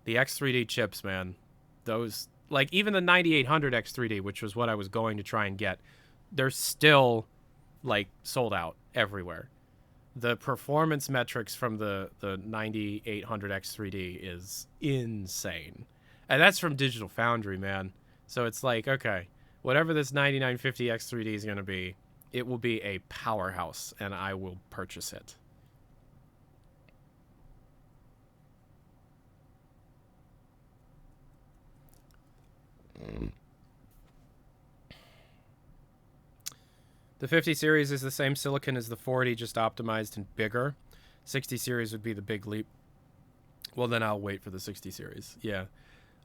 the X3D chips, man, those, like even the 9800 X3D, which was what I was going to try and get, they're still like sold out everywhere. The performance metrics from the 9800 X3D is insane. And that's from Digital Foundry, man. So it's like, okay, whatever this 9950 X3D is going to be, it will be a powerhouse, and I will purchase it. The 50 series is the same silicon as the 40, just optimized and bigger. 60 series would be the big leap. Well, then I'll wait for the 60 series. Yeah.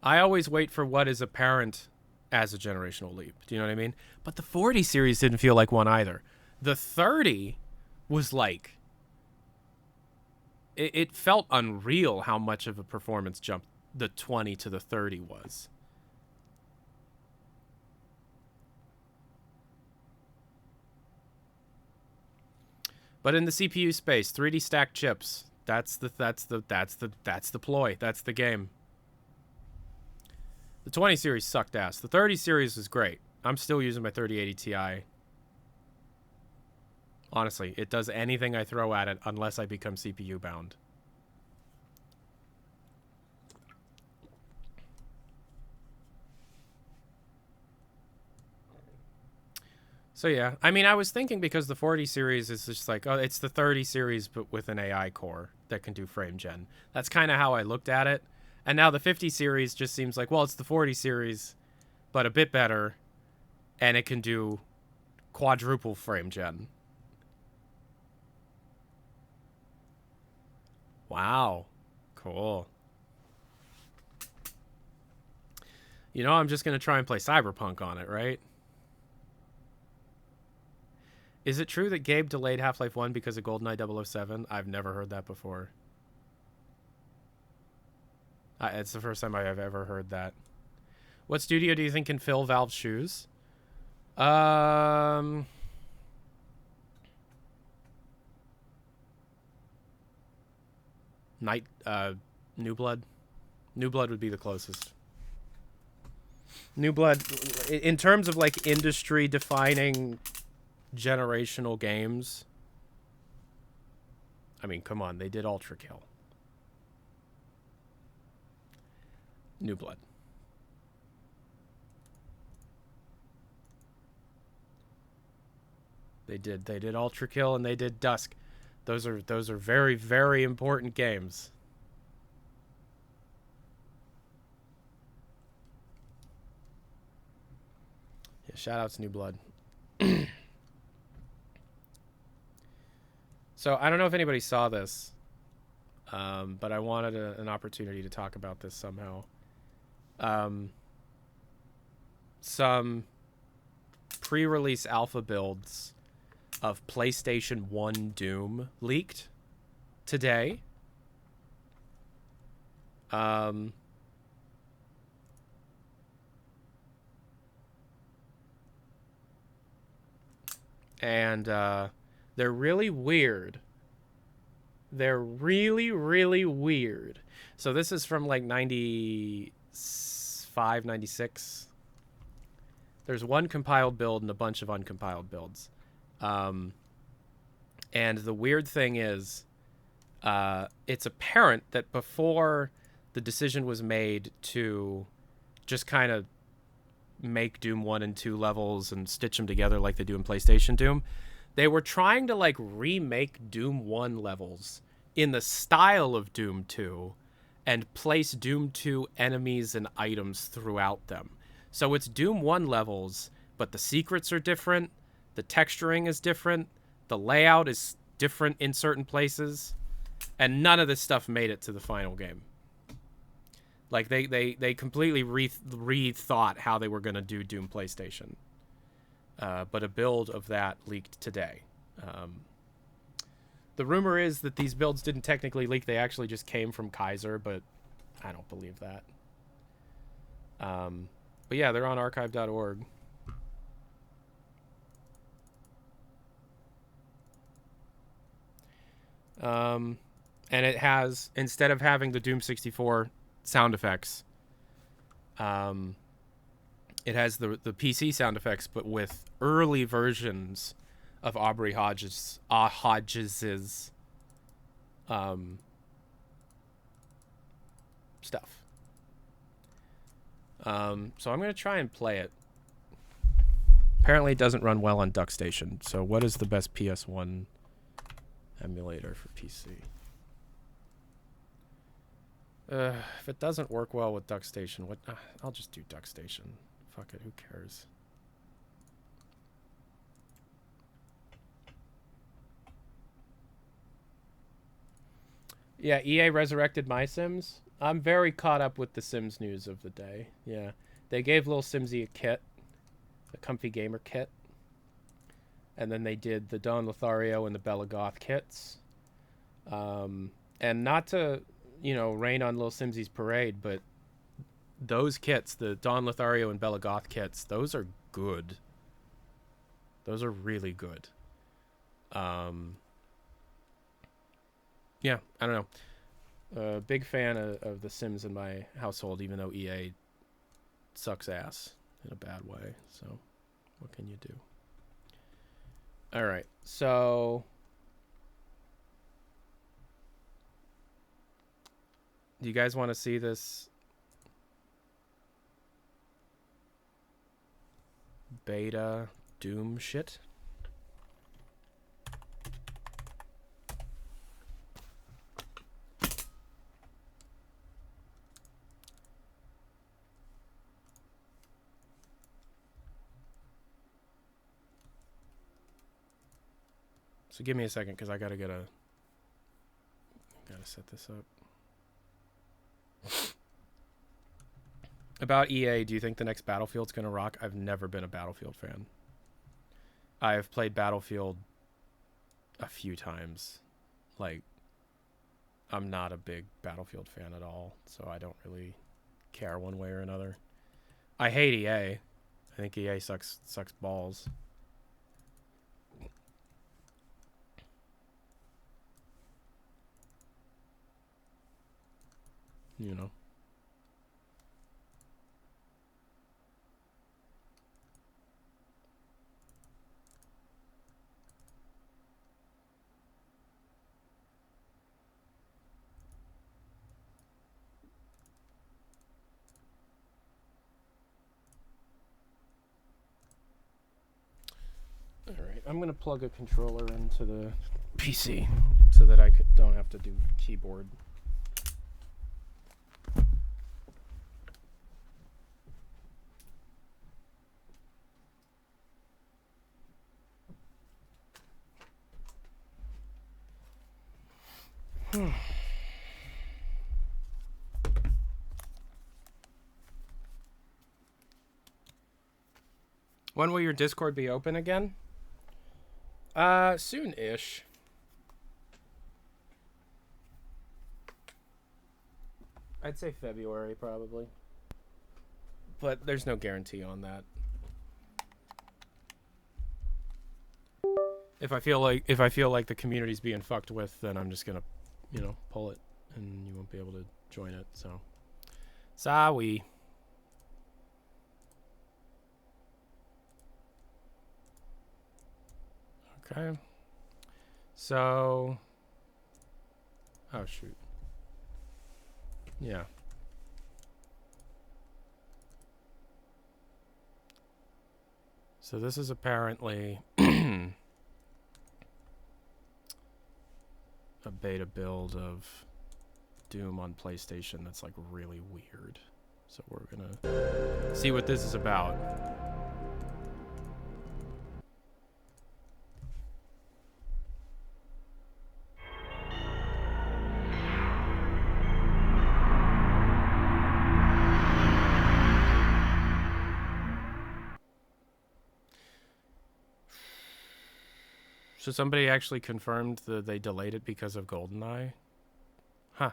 I always wait for what is apparent as a generational leap. Do you know what I mean? But the 40 series didn't feel like one either. The 30 was like... It felt unreal how much of a performance jump the 20 to the 30 was. But in the CPU space, 3D stacked chips, that's the ploy. That's the game. The 20 series sucked ass. The 30 series was great. I'm still using my 3080 Ti. Honestly, it does anything I throw at it unless I become CPU bound. So yeah, I mean, I was thinking because the 40 series is just like, oh, it's the 30 series but with an AI core that can do frame gen. That's kind of how I looked at it. And now the 50 series just seems like, well, it's the 40 series, but a bit better, and it can do quadruple frame gen. Wow. Cool. You know, I'm just going to try and play Cyberpunk on it, right? Is it true that Gabe delayed Half-Life 1 because of GoldenEye 007? I've never heard that before. It's the first time I've ever heard that. What studio do you think can fill Valve's shoes? New Blood. New Blood would be the closest. New Blood, in terms of like industry defining generational games, I mean, come on, they did Ultra Kill. New Blood. They did Ultra Kill and they did Dusk. Those are very, very important games. Yeah, shout out to New Blood. So I don't know if anybody saw this, but I wanted an opportunity to talk about this somehow. Some pre-release alpha builds of PlayStation 1 Doom leaked today. and they're really weird. They're really, really weird. So this is from like 95, 96. There's one compiled build and a bunch of uncompiled builds. And the weird thing is, it's apparent that before the decision was made to just kind of make Doom 1 and 2 levels and stitch them together like they do in PlayStation Doom, they were trying to like remake Doom 1 levels in the style of Doom 2 and place Doom 2 enemies and items throughout them. So it's Doom 1 levels, but the secrets are different, the texturing is different, the layout is different in certain places, and none of this stuff made it to the final game. Like, they completely rethought how they were going to do Doom PlayStation. But a build of that leaked today. The rumor is that these builds didn't technically leak. They actually just came from Kaiser, but I don't believe that. But yeah, they're on archive.org. And it has, instead of having the Doom 64 sound effects, it has the PC sound effects, but with early versions of Aubrey Hodges's stuff. So I'm going to try and play it. Apparently it doesn't run well on DuckStation. So what is the best PS1 emulator for PC? If it doesn't work well with DuckStation, what? I'll just do DuckStation. Fuck it, who cares? Yeah, EA resurrected My Sims. I'm very caught up with the Sims news of the day. Yeah, they gave Lil Simsy a kit, a comfy gamer kit, and then they did the Don Lothario and the Bella Goth kits. And not to, rain on Lil Simsy's parade, but those kits, the Don Lothario and Bella Goth kits, those are good. Those are really good. Yeah, I don't know. Big fan of The Sims in my household, even though EA sucks ass in a bad way. So, what can you do? All right, so do you guys want to see this beta Doom shit? So give me a second, because I gotta set this up. About EA, do you think the next Battlefield's gonna rock? I've never been a Battlefield fan. I've played Battlefield a few times. Like, I'm not a big Battlefield fan at all, so I don't really care one way or another. I hate EA. I think EA sucks balls. You know. All right, I'm gonna plug a controller into the PC so that I don't have to do keyboard. When will your Discord be open again? Soon-ish. I'd say February, probably. But there's no guarantee on that. If I feel like the community's being fucked with, then I'm just gonna, pull it, and you won't be able to join it. So, sorry. Okay. So, oh shoot. Yeah. So this is apparently a beta build of Doom on PlayStation that's like really weird. So we're gonna see what this is about. So somebody actually confirmed that they delayed it because of GoldenEye? Huh.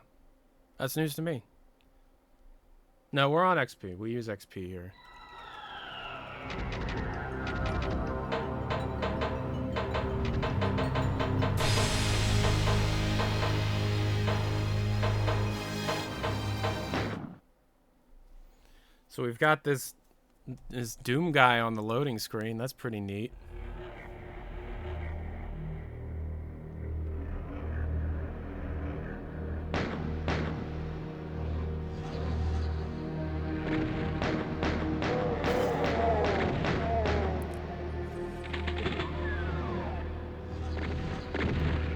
That's news to me. No, we're on XP. We use XP here. So we've got this Doom guy on the loading screen. That's pretty neat.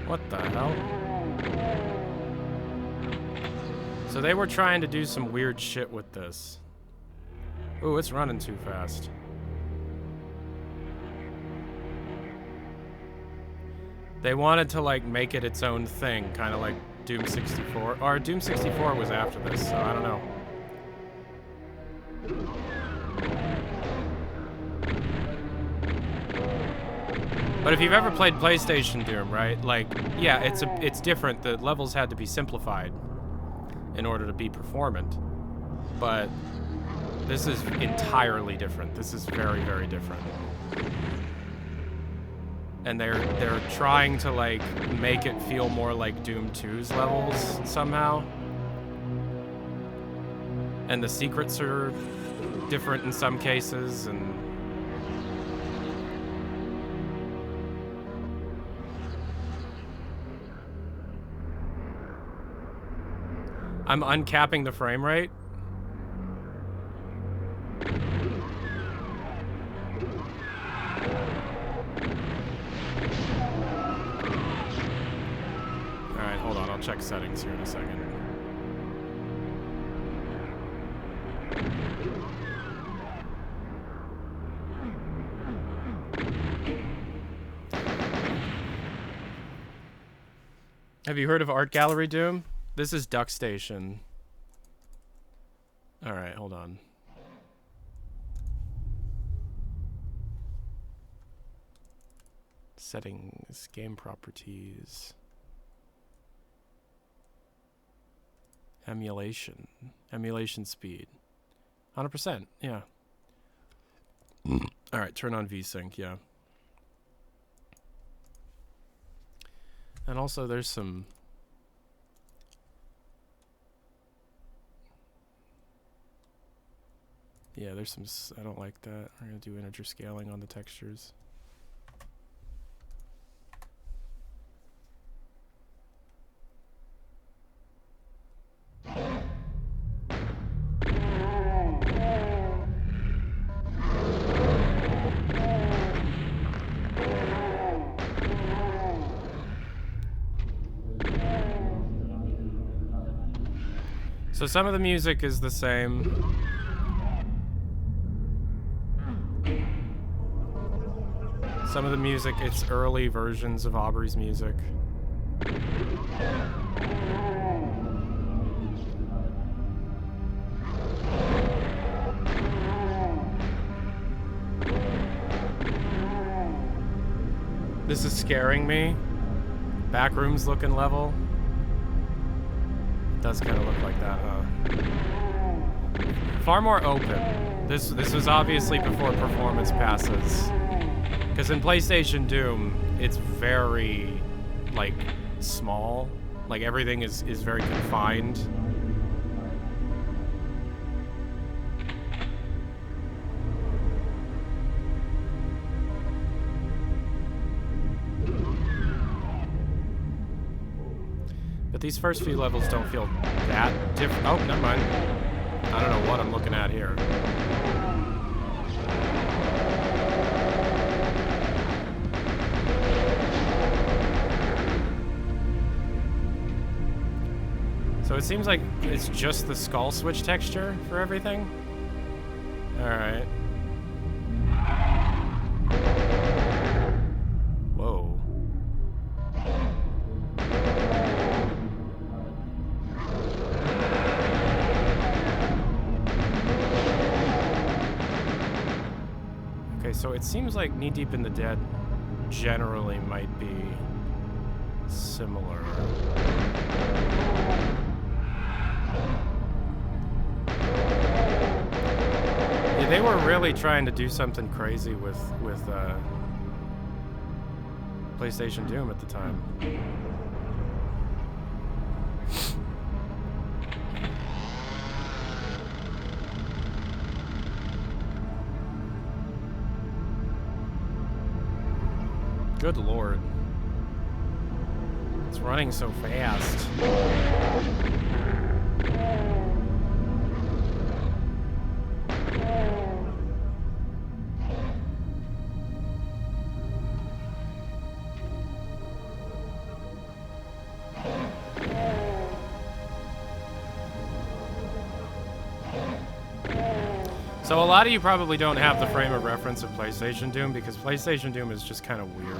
What the hell? So they were trying to do some weird shit with this. Ooh, it's running too fast. They wanted to like make it its own thing, kind of like Doom 64. Or Doom 64 was after this, so I don't know. But if you've ever played PlayStation Doom, right? Like, yeah, it's different. The levels had to be simplified in order to be performant. But this is entirely different. This is very, very different. And they're trying to like make it feel more like Doom 2's levels somehow. And the secrets are different in some cases, and I'm uncapping the frame rate. Alright, hold on. I'll check settings here in a second. Have you heard of Art Gallery Doom? This is Duck Station. Alright, hold on. Settings, game properties. Emulation. Emulation speed. 100%, yeah. Alright, turn on VSync, yeah. And also there's some... Yeah, there's some... I don't like that. We're going to do integer scaling on the textures. So some of the music is the same. Some of the music, it's early versions of Aubrey's music. This is scaring me. Backrooms looking level. It does kind of look like that, huh? Far more open. This was obviously before performance passes. Because in PlayStation Doom, it's very, like, small. Like, everything is very confined. But these first few levels don't feel that different. Oh, never mind. I don't know what I'm looking at here. So it seems like it's just the skull switch texture for everything. Alright. Whoa. Okay, so it seems like Knee Deep in the Dead generally might be similar. Yeah, they were really trying to do something crazy with PlayStation Doom at the time. Good lord. It's running so fast. So a lot of you probably don't have the frame of reference of PlayStation Doom because PlayStation Doom is just kind of weird.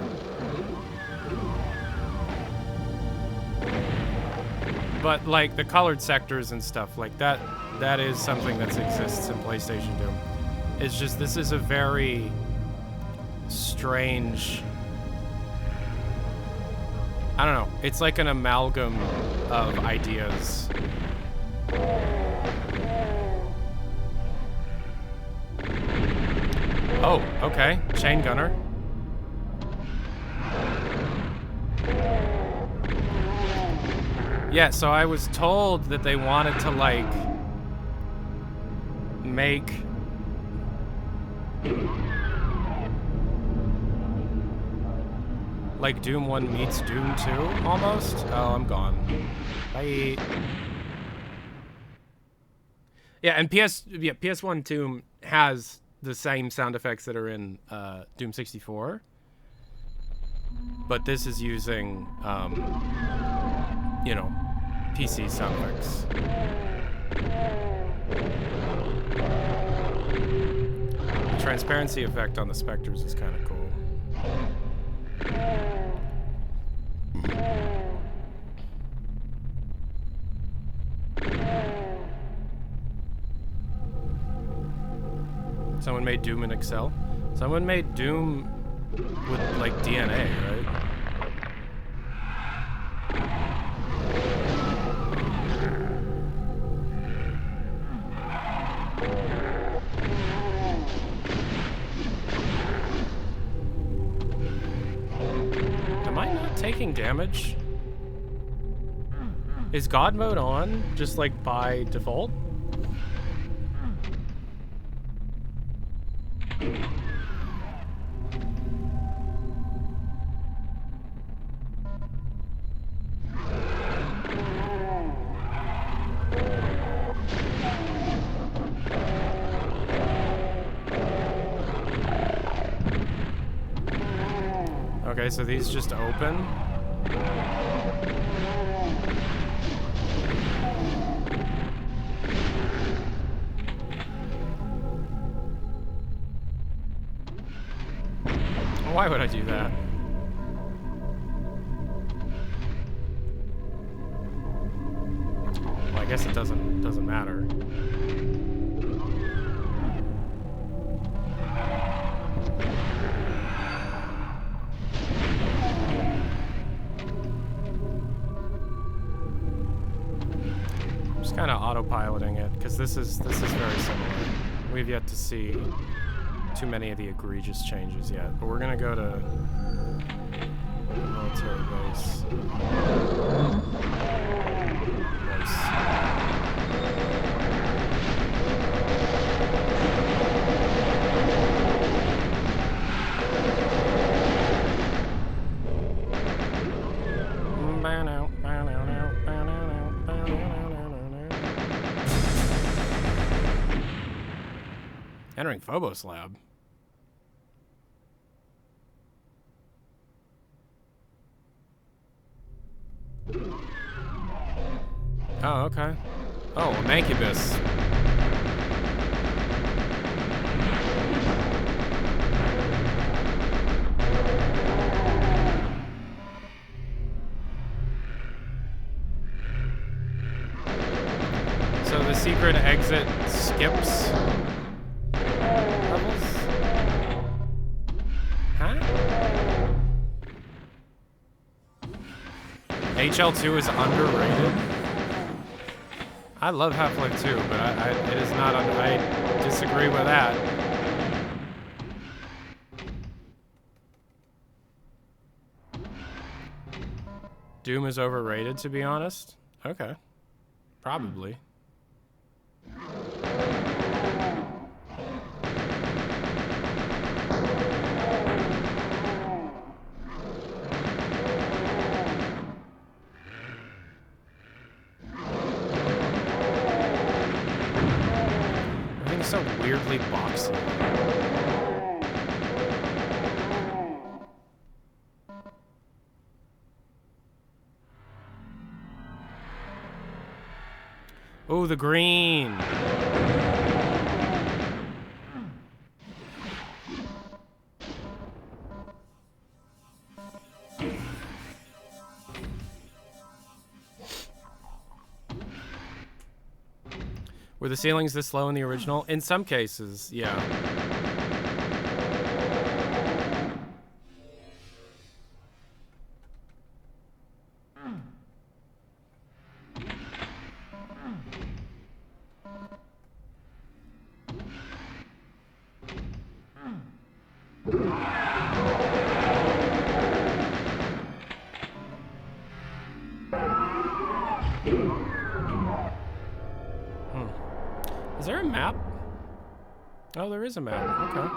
But like the colored sectors and stuff like that, that is something that exists in PlayStation Doom. It's just this is a very strange, I don't know, it's like an amalgam of ideas. Oh, okay. Chain gunner. Yeah, so I was told that they wanted to, like, make... like Doom 1 meets Doom 2, almost? Oh, I'm gone. Bye. Yeah, and PS1 Doom has the same sound effects that are in Doom 64, but this is using, you know, PC sound effects. The transparency effect on the specters is kind of cool. Someone made Doom in Excel. Someone made Doom with, like, DNA, right? Am I not taking damage? Is God mode on, just, like, by default? Okay, so these just open. Why would I do that? Well, I guess it doesn't matter. I'm just kind of autopiloting it because this is very similar. We've yet to see too many of the egregious changes yet. But we're gonna go to military base. Nice. Entering Phobos lab. Oh, okay. Oh, a Mancubus. So the secret exit skips levels? Huh? HL2 is underrated? I love Half-Life 2, but it is not I disagree with that. Doom is overrated, to be honest? Okay. Probably. Everything's so weirdly boxy. Oh, the green. Were the ceilings this low in the original? In some cases, yeah. Is there a map? Oh, there is a map. Okay.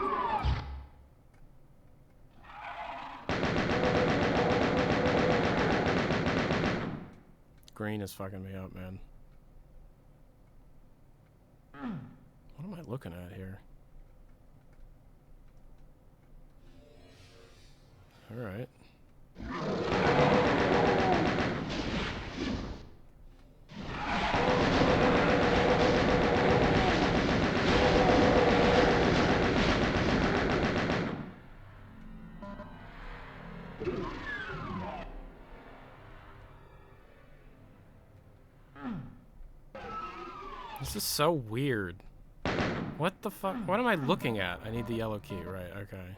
Green is fucking me up, man. What am I looking at here? All right. This is so weird. What the fuck? What am I looking at? I need the yellow key, right? Okay.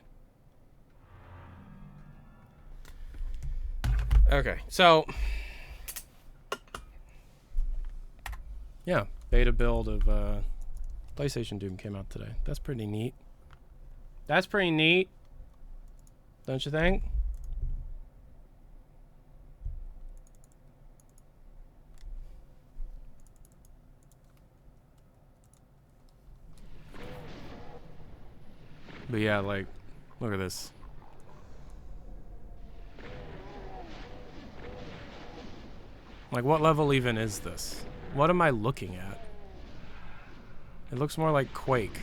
Okay, so yeah, beta build of PlayStation Doom came out today. That's pretty neat. That's pretty neat, don't you think? But yeah, like, look at this. Like, what level even is this? What am I looking at? It looks more like Quake.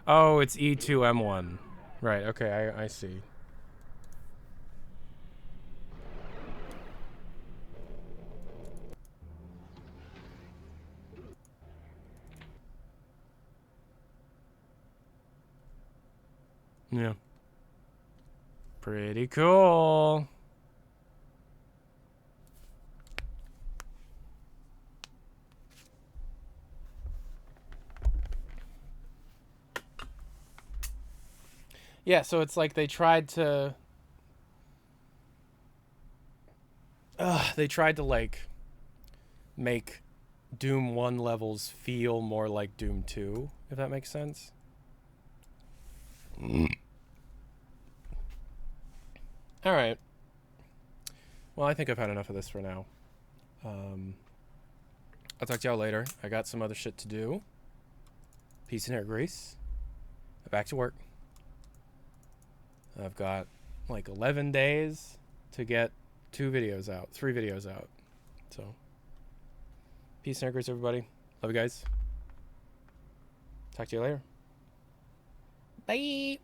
Oh, it's E2M1. Right, okay, I see. Yeah. Pretty cool. Yeah, so it's like they tried to they tried to like make Doom 1 levels feel more like Doom 2, if that makes sense. All right. Well, I think I've had enough of this for now. I'll talk to y'all later. I got some other shit to do. Peace and air grease. Back to work. I've got like 11 days to get 3 videos out. So, peace and air grease, everybody. Love you guys. Talk to you later. Bye.